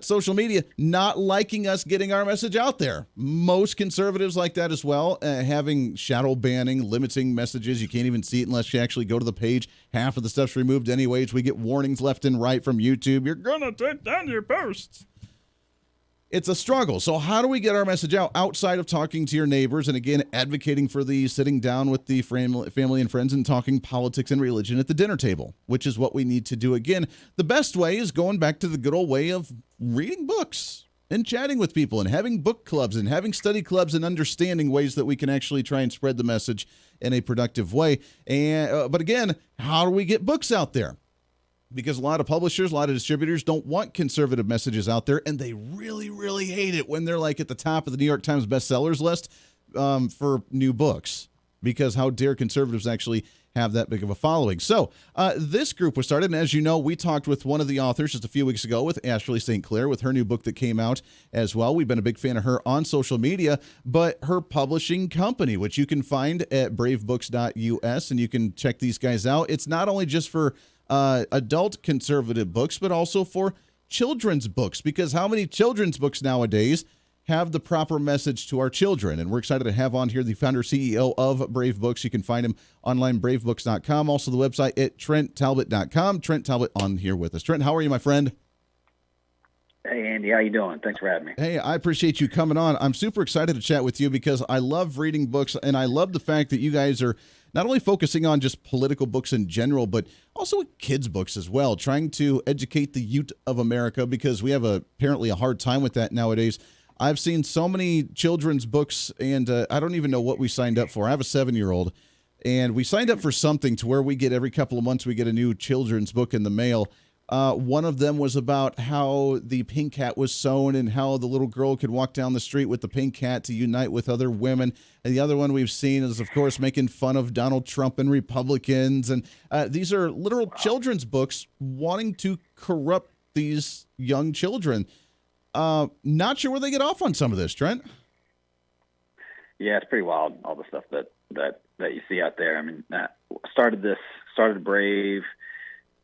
Social media not liking us getting our message out there. Most conservatives like that as well, having shadow banning, limiting messages. You can't even see it unless you actually go to the page. Half of the stuff's removed anyways. We get warnings left and right from YouTube. You're going to take down your posts. It's a struggle. So how do we get our message out outside of talking to your neighbors and, again, advocating for the sitting down with the family and friends and talking politics and religion at the dinner table, which is what we need to do. Again, the best way is going back to the good old way of reading books and chatting with people and having book clubs and having study clubs and understanding ways that we can actually try and spread the message in a productive way. But again, how do we get books out there? Because a lot of publishers, a lot of distributors don't want conservative messages out there, and they really, really hate it when they're like at the top of the New York Times bestsellers list for new books, because how dare conservatives actually have that big of a following. So this group was started, and as you know, we talked with one of the authors just a few weeks ago with Ashley St. Clair with her new book that came out as well. We've been a big fan of her on social media, but her publishing company, which you can find at bravebooks.us, and you can check these guys out. It's not only just for adult conservative books, but also for children's books, because how many children's books nowadays have the proper message to our children? And we're excited to have on here the founder CEO of Brave Books. You can find him online, bravebooks.com. Also the website at TRENTTALBOT.com. Trent Talbot on here with us. Trent, how are you, my friend? Hey, Andy, how you doing? Thanks for having me. Hey, I appreciate you coming on. I'm super excited to chat with you because I love reading books, and I love the fact that you guys are not only focusing on just political books in general, but also kids' books as well, trying to educate the youth of America, because we have apparently a hard time with that nowadays. I've seen so many children's books, and I don't even know what we signed up for. I have a 7-year-old, and we signed up for something to where we get every couple of months, we get a new children's book in the mail. One of them was about how the pink hat was sewn and how the little girl could walk down the street with the pink hat to unite with other women. And the other one we've seen is, of course, making fun of Donald Trump and Republicans. And these are literal children's books wanting to corrupt these young children. Not sure where they get off on some of this, Trent. Yeah, it's pretty wild, all the stuff that you see out there. I mean, started Brave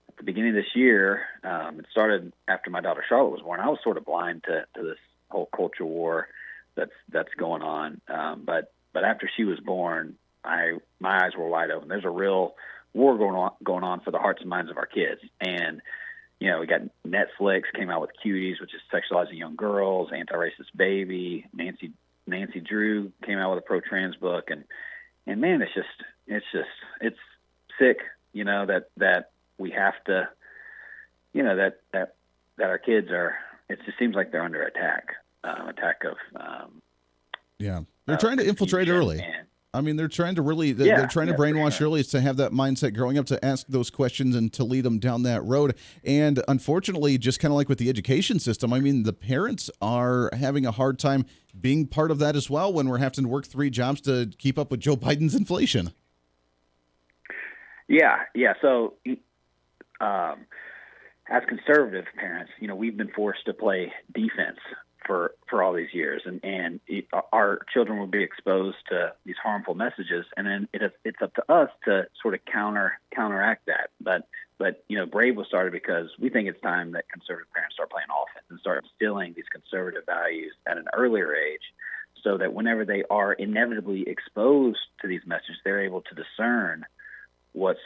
at the beginning of this year. It started after my daughter Charlotte was born. I was sort of blind to this whole culture war that's going on. But after she was born, my eyes were wide open. There's a real war going on for the hearts and minds of our kids. And you know, we got Netflix came out with Cuties, which is sexualizing young girls. Anti-Racist Baby. Nancy Drew came out with a pro-trans book, and man, it's sick. You know that we have to, you know that our kids are. It just seems like they're under attack. Yeah, they're trying to infiltrate early. I mean, they're trying to really, they're trying to brainwash early to have that mindset growing up to ask those questions and to lead them down that road. And unfortunately, just kind of like with the education system, I mean, the parents are having a hard time being part of that as well when we're having to work 3 jobs to keep up with Joe Biden's inflation. Yeah. So, as conservative parents, you know, we've been forced to play defense for all these years, and our children will be exposed to these harmful messages, and then it's up to us to sort of counteract that. But you know, Brave was started because we think it's time that conservative parents start playing offense and start instilling these conservative values at an earlier age, so that whenever they are inevitably exposed to these messages, they're able to discern what's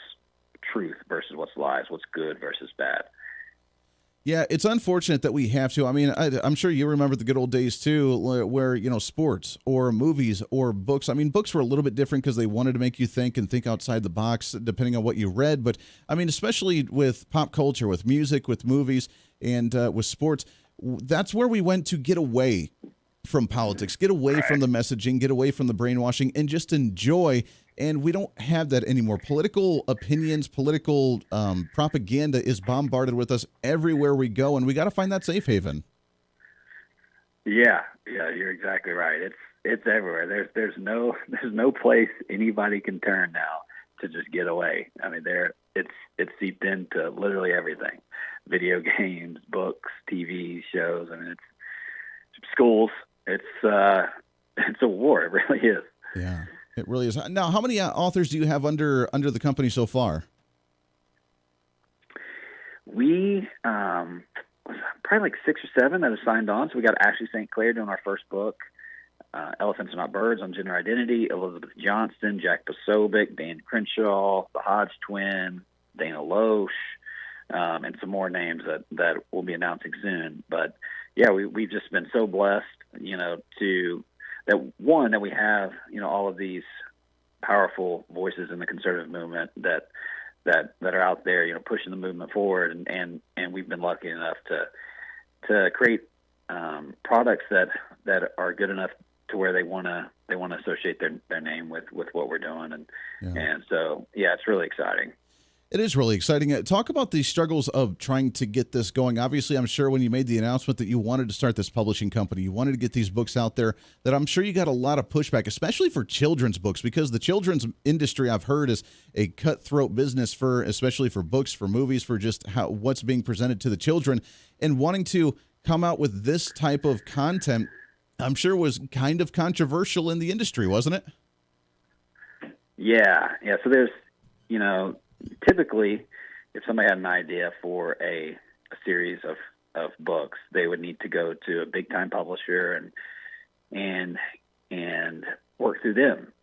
truth versus what's lies, what's good versus bad. Yeah, it's unfortunate that we have to. I mean, I'm sure you remember the good old days, too, where, you know, sports or movies or books. I mean, books were a little bit different because they wanted to make you think and think outside the box, depending on what you read. But, I mean, especially with pop culture, with music, with movies, and with sports, that's where we went to get away from politics, get away from the messaging, get away from the brainwashing, and just enjoy. And we don't have that anymore. Political opinions, political propaganda is bombarded with us everywhere we go, and we got to find that safe haven. Yeah, you're exactly right. It's everywhere. There's no place anybody can turn now to just get away. I mean, it's seeped into literally everything: video games, books, TV shows. I mean, it's schools. It's a war. It really is. Yeah. It really is. Now, how many authors do you have under the company so far? We probably like 6 or 7 that have signed on. So we got Ashley St. Clair doing our first book, Elephants Are Not Birds on Gender Identity, Elizabeth Johnston, Jack Posobiec, Dan Crenshaw, the Hodge Twin, Dana Loesch, and some more names that we'll be announcing soon. But yeah, we've just been so blessed, you know, that we have, you know, all of these powerful voices in the conservative movement that are out there, you know, pushing the movement forward, and we've been lucky enough to create products that are good enough to where they want to associate their name with what we're doing, and so yeah, it's really exciting. It is really exciting. Talk about the struggles of trying to get this going. Obviously, I'm sure when you made the announcement that you wanted to start this publishing company, you wanted to get these books out there, that I'm sure you got a lot of pushback, especially for children's books, because the children's industry, I've heard, is a cutthroat business especially for books, for movies, for just what's being presented to the children. And wanting to come out with this type of content, I'm sure was kind of controversial in the industry, wasn't it? Yeah. So there's, you know, typically, if somebody had an idea for a series of books, they would need to go to a big time publisher and work through them.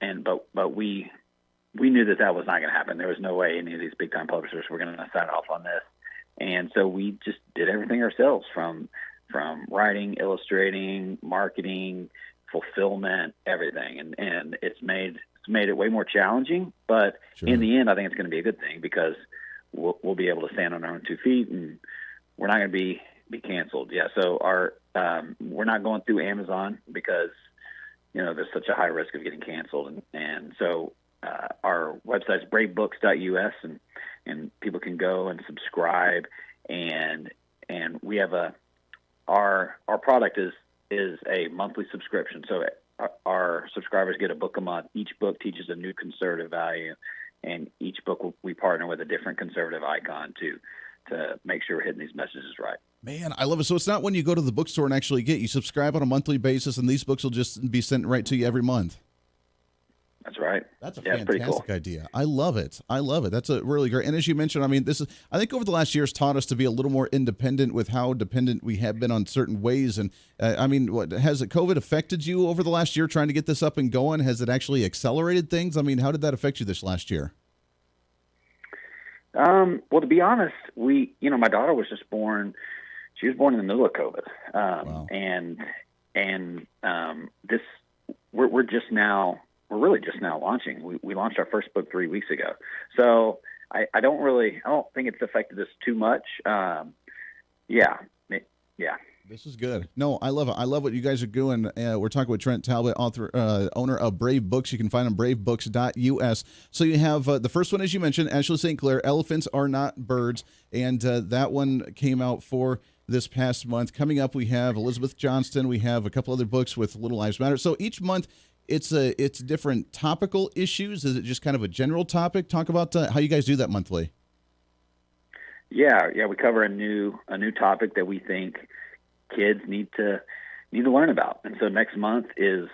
But we knew that was not going to happen. There was no way any of these big time publishers were going to sign off on this, and so we just did everything ourselves from writing, illustrating, marketing, fulfillment, everything, and it's made it way more challenging, but sure. In the end, I think it's going to be a good thing because we'll be able to stand on our own 2 feet, and we're not going to be canceled. Yeah, so we're not going through Amazon because, you know, there's such a high risk of getting canceled, and so our website's bravebooks.us, and people can go and subscribe and we have our product is a monthly subscription. So our subscribers get a book a month. Each book teaches a new conservative value, and each book we partner with a different conservative icon to make sure we're hitting these messages right. Man, I love it. So it's not when you go to the bookstore and actually you subscribe on a monthly basis, and these books will just be sent right to you every month. That's right. That's a fantastic cool idea. I love it. That's a really great. And as you mentioned, I mean, I think over the last years taught us to be a little more independent with how dependent we have been on certain ways. And I mean, has COVID affected you over the last year trying to get this up and going? Has it actually accelerated things? I mean, how did that affect you this last year? Well, to be honest, my daughter was just born. She was born in the middle of COVID. Wow. And we're really just now launching. We launched our first book 3 weeks ago. So I don't think it's affected us too much. Yeah. This is good. No, I love it. I love what you guys are doing. We're talking with Trent Talbot, author, owner of Brave Books. You can find them bravebooks.us. So you have the first one, as you mentioned, Ashley St. Clair, Elephants Are Not Birds, and that one came out for this past month. Coming up, we have Elizabeth Johnston. We have a couple other books with Little Lives Matter. So each month, it's different topical issues. Is it just kind of a general topic? Talk about how you guys do that monthly. Yeah, we cover a new topic that we think kids need to learn about. And so next month is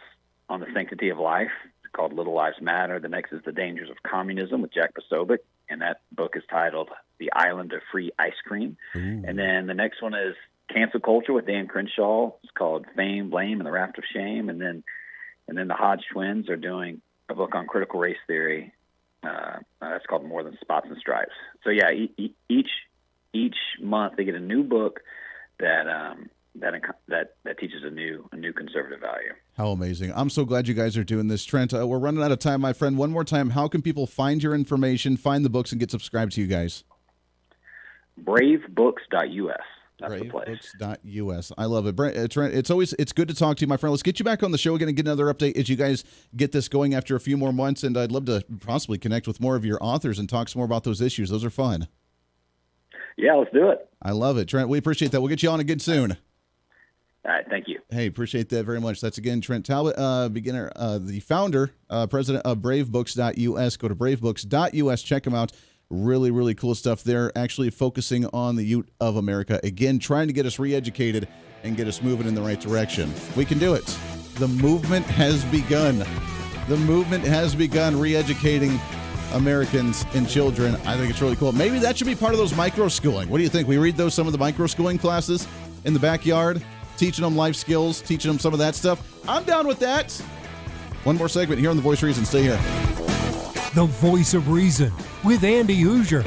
on the sanctity of life. It's called Little Lives Matter. The next is The Dangers of Communism with Jack Posobiec, and that book is titled The Island of Free Ice Cream. Ooh. And then the next one is Cancel Culture with Dan Crenshaw. It's called Fame, Blame, and the Raft of Shame. And then the Hodge twins are doing a book on critical race theory. That's called More Than Spots and Stripes. So yeah, each month they get a new book that teaches a new conservative value. How amazing. I'm so glad you guys are doing this. Trent, we're running out of time, my friend. One more time, how can people find your information, find the books, and get subscribed to you guys? bravebooks.us. That's the place. Bravebooks.us. I love it. Trent, it's good to talk to you, my friend. Let's get you back on the show again and get another update as you guys get this going after a few more months, and I'd love to possibly connect with more of your authors and talk some more about those issues. Those are fun. Yeah, let's do it. I love it. Trent, we appreciate that. We'll get you on again soon. All right, thank you. Hey, appreciate that very much. That's, again, Trent Talbot, the founder, president of bravebooks.us. Go to bravebooks.us. Check them out. Really, really cool stuff. They're actually focusing on the youth of America. Again, trying to get us re-educated and get us moving in the right direction. We can do it. The movement has begun. The movement has begun re-educating Americans and children. I think it's really cool. Maybe that should be part of those micro-schooling. What do you think? We read some of the micro-schooling classes in the backyard, teaching them life skills, teaching them some of that stuff. I'm down with that. One more segment here on The Voice of Reason. Stay here. The Voice of Reason with Andy Hooser.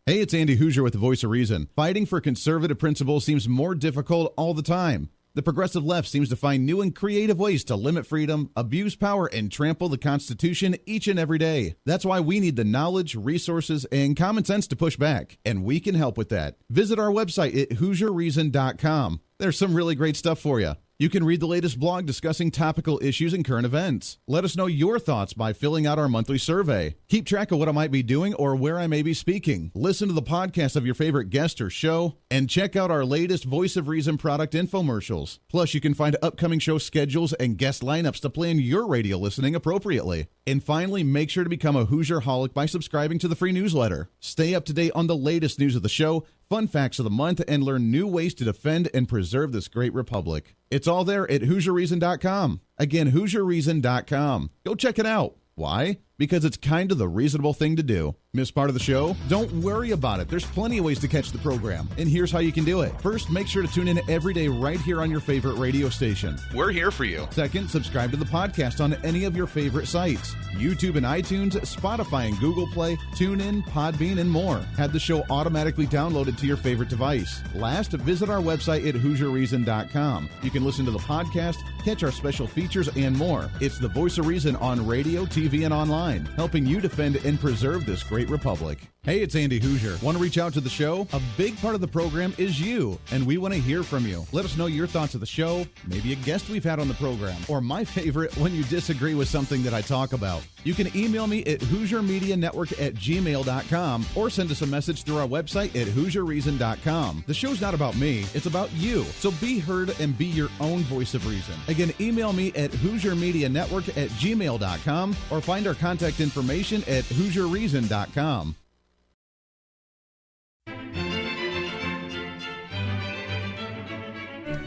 Hey, it's Andy Hooser with The Voice of Reason. Fighting for conservative principles seems more difficult all the time. The progressive left seems to find new and creative ways to limit freedom, abuse power, and trample the Constitution each and every day. That's why we need the knowledge, resources, and common sense to push back, and we can help with that. Visit our website at HooserReason.com. There's some really great stuff for you. You can read the latest blog discussing topical issues and current events. Let us know your thoughts by filling out our monthly survey. Keep track of what I might be doing or where I may be speaking. Listen to the podcast of your favorite guest or show, and check out our latest Voice of Reason product infomercials. Plus, you can find upcoming show schedules and guest lineups to plan your radio listening appropriately. And finally, make sure to become a Hoosier-holic by subscribing to the free newsletter. Stay up to date on the latest news of the show, fun facts of the month, and learn new ways to defend and preserve this great republic. It's all there at HooserReason.com. Again, HooserReason.com. Go check it out. Why? Because it's kind of the reasonable thing to do. Miss part of the show? Don't worry about it. There's plenty of ways to catch the program, and here's how you can do it. First, make sure to tune in every day right here on your favorite radio station. We're here for you. Second, subscribe to the podcast on any of your favorite sites. YouTube and iTunes, Spotify and Google Play, TuneIn, Podbean, and more. Have the show automatically downloaded to your favorite device. Last, visit our website at HooserReason.com. You can listen to the podcast, catch our special features, and more. It's the Voice of Reason on radio, TV, and online, helping you defend and preserve this great republic. Hey, it's Andy Hooser. Want to reach out to the show? A big part of the program is you, and we want to hear from you. Let us know your thoughts of the show, maybe a guest we've had on the program, or my favorite, when you disagree with something that I talk about. You can email me at HooserMediaNetwork@gmail.com or send us a message through our website at HooserReason.com. The show's not about me, it's about you. So be heard and be your own voice of reason. Again, email me at HooserMediaNetwork@gmail.com or find our contact information at HooserReason.com.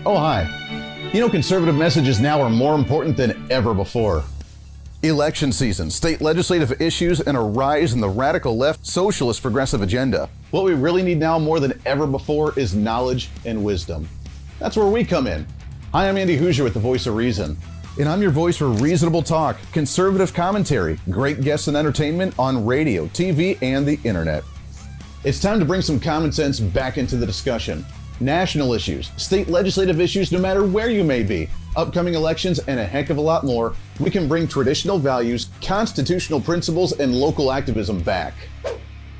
Oh, hi. You know, conservative messages now are more important than ever before. Election season, state legislative issues, and a rise in the radical left socialist progressive agenda. What we really need now more than ever before is knowledge and wisdom. That's where we come in. Hi, I'm Andy Hooser with the Voice of Reason. And I'm your voice for reasonable talk, conservative commentary, great guests and entertainment on radio, TV, and the internet. It's time to bring some common sense back into the discussion. National issues, state legislative issues, no matter where you may be, upcoming elections, and a heck of a lot more, we can bring traditional values, constitutional principles, and local activism back.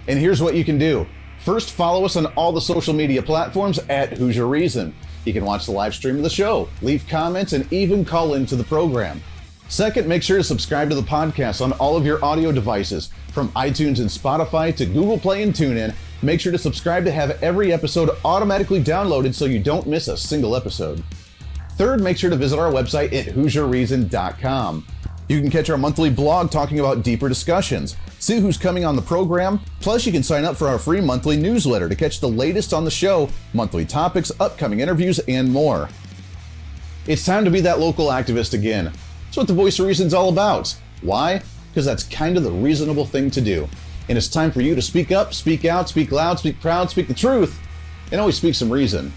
And here's what you can do. First, follow us on all the social media platforms at Hooser Reason. You can watch the live stream of the show, leave comments, and even call into the program. Second, make sure to subscribe to the podcast on all of your audio devices, from iTunes and Spotify to Google Play and TuneIn. Make sure to subscribe to have every episode automatically downloaded so you don't miss a single episode. Third, make sure to visit our website at HooserReason.com. You can catch our monthly blog talking about deeper discussions, see who's coming on the program, plus you can sign up for our free monthly newsletter to catch the latest on the show, monthly topics, upcoming interviews, and more. It's time to be that local activist again. That's what the Voice of Reason's all about. Why? Because that's kind of the reasonable thing to do. And it's time for you to speak up, speak out, speak loud, speak proud, speak the truth, and always speak some reason.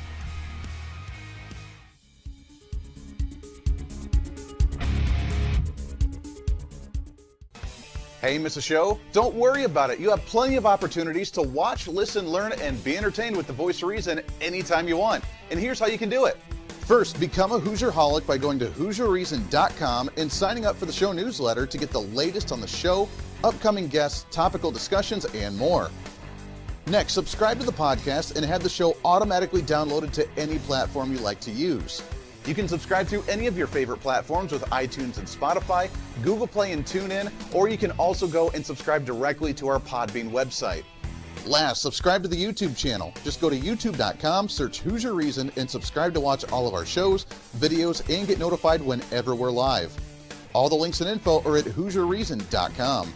Hey, miss a show? Don't worry about it. You have plenty of opportunities to watch, listen, learn, and be entertained with the Voice of Reason anytime you want. And here's how you can do it. First, become a Hooserholic by going to HooserReason.com and signing up for the show newsletter to get the latest on the show, upcoming guests, topical discussions, and more. Next, subscribe to the podcast and have the show automatically downloaded to any platform you like to use. You can subscribe through any of your favorite platforms with iTunes and Spotify, Google Play and TuneIn, or you can also go and subscribe directly to our Podbean website. Last, subscribe to the YouTube channel. Just go to youtube.com, search Hooser Reason, and subscribe to watch all of our shows, videos, and get notified whenever we're live. All the links and info are at HooserReason.com.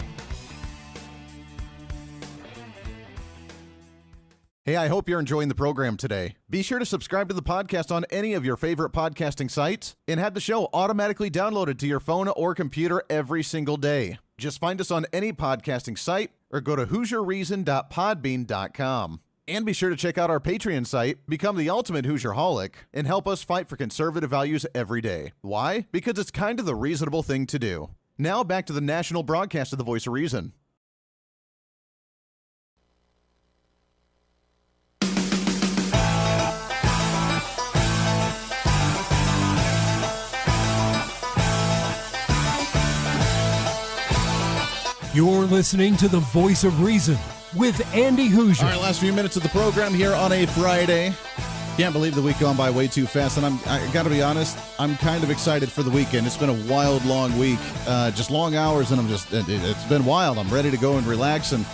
Hey, I hope you're enjoying the program today. Be sure to subscribe to the podcast on any of your favorite podcasting sites and have the show automatically downloaded to your phone or computer every single day. Just find us on any podcasting site or go to HooserReason.podbean.com. And be sure to check out our Patreon site, become the ultimate Hooserholic, and help us fight for conservative values every day. Why? Because it's kind of the reasonable thing to do. Now back to the national broadcast of the Voice of Reason. You're listening to the Voice of Reason with Andy Hooser. All right, last few minutes of the program here on a Friday. Can't believe the week gone by way too fast, and I got to be honest, I'm kind of excited for the weekend. It's been a wild, long week, just long hours, and it's been wild. I'm ready to go and relax and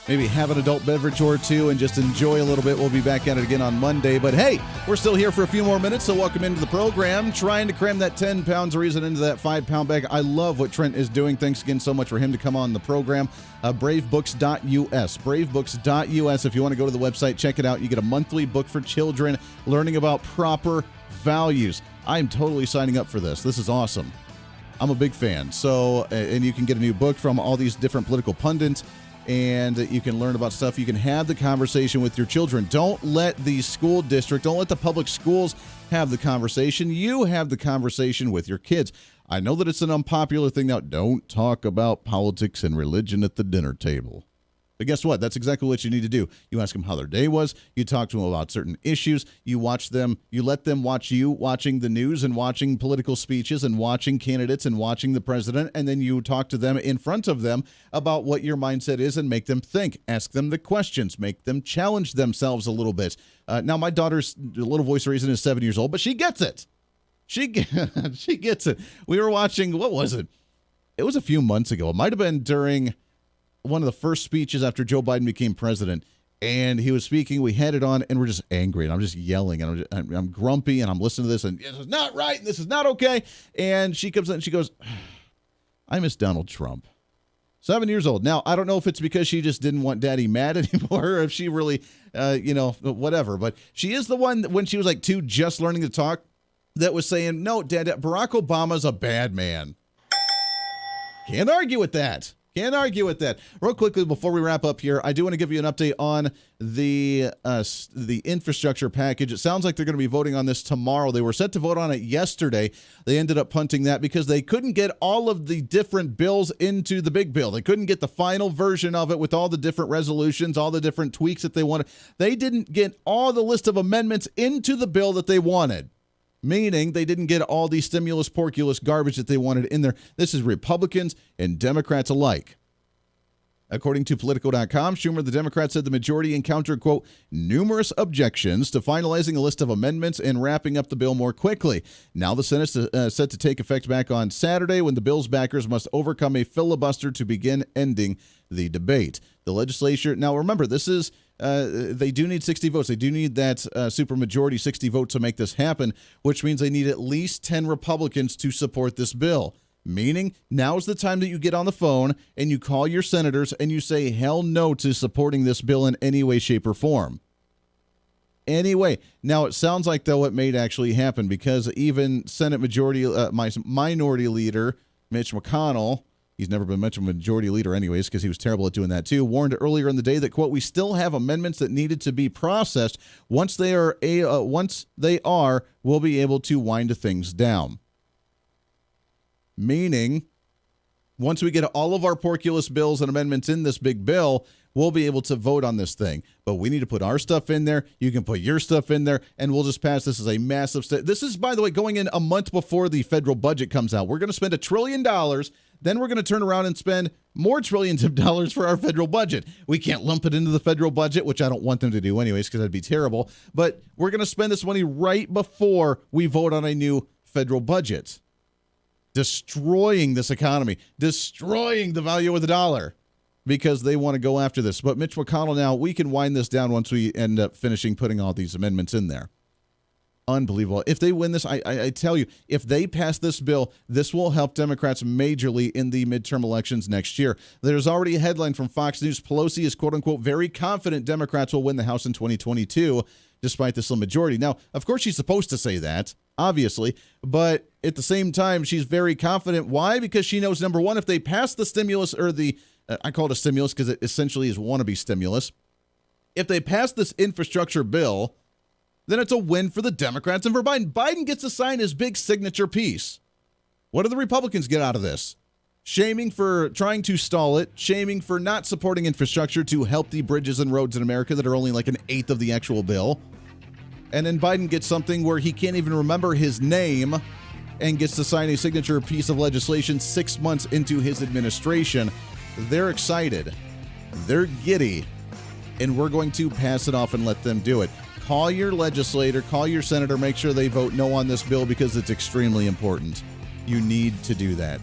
maybe have an adult beverage or two and just enjoy a little bit. We'll be back at it again on Monday. But hey, we're still here for a few more minutes, so welcome into the program. Trying to cram that 10 pounds of reason into that 5-pound bag. I love what Trent is doing. Thanks again so much for him to come on the program. Bravebooks.us. Bravebooks.us. If you want to go to the website, check it out. You get a monthly book for children learning about proper values. I'm totally signing up for this. This is awesome. I'm a big fan. So, and you can get a new book from all these different political pundits, and you can learn about stuff. You can have the conversation with your children. Don't let the school district, don't let the public schools have the conversation. You have the conversation with your kids. I know that it's an unpopular thing now. Don't talk about politics and religion at the dinner table. But guess what? That's exactly what you need to do. You ask them how their day was. You talk to them about certain issues. You watch them. You let them watch you watching the news and watching political speeches and watching candidates and watching the president. And then you talk to them in front of them about what your mindset is and make them think. Ask them the questions. Make them challenge themselves a little bit. Now, my daughter's little voice of reason is 7 years old, but she gets it. She gets it. We were watching, what was it? It was a few months ago. It might have been during one of the first speeches after Joe Biden became president, and he was speaking. We had it on, and we're just angry, and I'm just yelling, and I'm grumpy, and I'm listening to this, and this is not right, and this is not okay. And she comes in, and she goes, I miss Donald Trump. 7 years old. Now, I don't know if it's because she just didn't want Daddy mad anymore, or if she really, whatever. But she is the one that when she was like 2, just learning to talk, that was saying, no, Dad, Barack Obama's a bad man. Can't argue with that. Can't argue with that. Real quickly, before we wrap up here, I do want to give you an update on the infrastructure package. It sounds like they're going to be voting on this tomorrow. They were set to vote on it yesterday. They ended up punting that because they couldn't get all of the different bills into the big bill. They couldn't get the final version of it with all the different resolutions, all the different tweaks that they wanted. They didn't get all the list of amendments into the bill that they wanted. Meaning they didn't get all the stimulus, porculus garbage that they wanted in there. This is Republicans and Democrats alike. According to Politico.com, Schumer, the Democrat, said the majority encountered, quote, numerous objections to finalizing a list of amendments and wrapping up the bill more quickly. Now the Senate is set to take effect back on Saturday when the bill's backers must overcome a filibuster to begin ending the debate. The legislature, now remember, this is they do need 60 votes. They do need that supermajority 60 votes to make this happen, which means they need at least 10 Republicans to support this bill. Meaning, now's the time that you get on the phone and you call your senators and you say hell no to supporting this bill in any way, shape, or form. Anyway, now it sounds like, though, it may actually happen because even Senate minority leader Mitch McConnell, he's never been much of a majority leader anyways because he was terrible at doing that too, warned earlier in the day that, quote, we still have amendments that needed to be processed. Once they are, we'll be able to wind things down. Meaning, once we get all of our porculus bills and amendments in this big bill, we'll be able to vote on this thing. But we need to put our stuff in there. You can put your stuff in there, and we'll just pass this as a massive This is, by the way, going in a month before the federal budget comes out. We're going to spend $1 trillion. Then we're going to turn around and spend more trillions of dollars for our federal budget. We can't lump it into the federal budget, which I don't want them to do anyways because that'd be terrible. But we're going to spend this money right before we vote on a new federal budget. Destroying this economy, destroying the value of the dollar because they want to go after this. But Mitch McConnell, now we can wind this down once we end up finishing putting all these amendments in there. Unbelievable. If they win this, I tell you, if they pass this bill, this will help Democrats majorly in the midterm elections next year. There's already a headline from Fox News. Pelosi is, quote unquote, very confident Democrats will win the House in 2022, despite the slim majority. Now, of course, she's supposed to say that, obviously, but at the same time, she's very confident. Why? Because she knows, number one, if they pass the stimulus or I call it a stimulus because it essentially is wannabe stimulus. If they pass this infrastructure bill, then it's a win for the Democrats and for Biden. Biden gets to sign his big signature piece. What do the Republicans get out of this? Shaming for trying to stall it, shaming for not supporting infrastructure to help the bridges and roads in America that are only like 1/8 of the actual bill. And then Biden gets something where he can't even remember his name and gets to sign a signature piece of legislation 6 months into his administration. They're excited. They're giddy. And we're going to pass it off and let them do it. Call your legislator, call your senator, make sure they vote no on this bill because it's extremely important. You need to do that.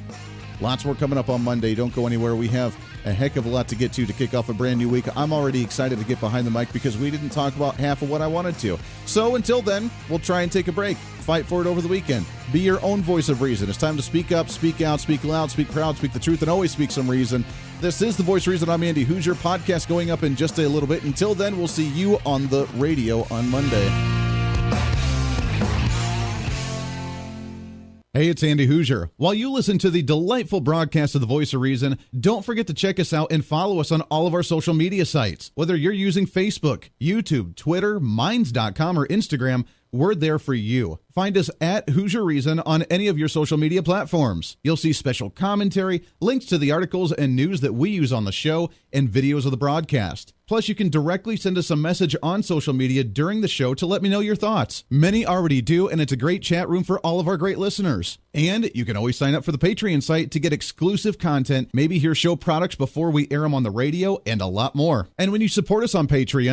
Lots more coming up on Monday. Don't go anywhere. We have a heck of a lot to get to kick off a brand new week. I'm already excited to get behind the mic because we didn't talk about half of what I wanted to. So until then, we'll try and take a break. Fight for it over the weekend. Be your own voice of reason. It's time to speak up, speak out, speak loud, speak proud, speak the truth, and always speak some reason. This is The Voice of Reason. I'm Andy Hooser. Podcast going up in just a little bit. Until then, we'll see you on the radio on Monday. Hey, it's Andy Hooser. While you listen to the delightful broadcast of The Voice of Reason, don't forget to check us out and follow us on all of our social media sites. Whether you're using Facebook, YouTube, Twitter, Minds.com, or Instagram, we're there for you. Find us at Hooser Reason on any of your social media platforms. You'll see special commentary, links to the articles and news that we use on the show, and videos of the broadcast. Plus, you can directly send us a message on social media during the show to let me know your thoughts. Many already do, and it's a great chat room for all of our great listeners. And you can always sign up for the Patreon site to get exclusive content, maybe hear show products before we air them on the radio, and a lot more. And when you support us on Patreon,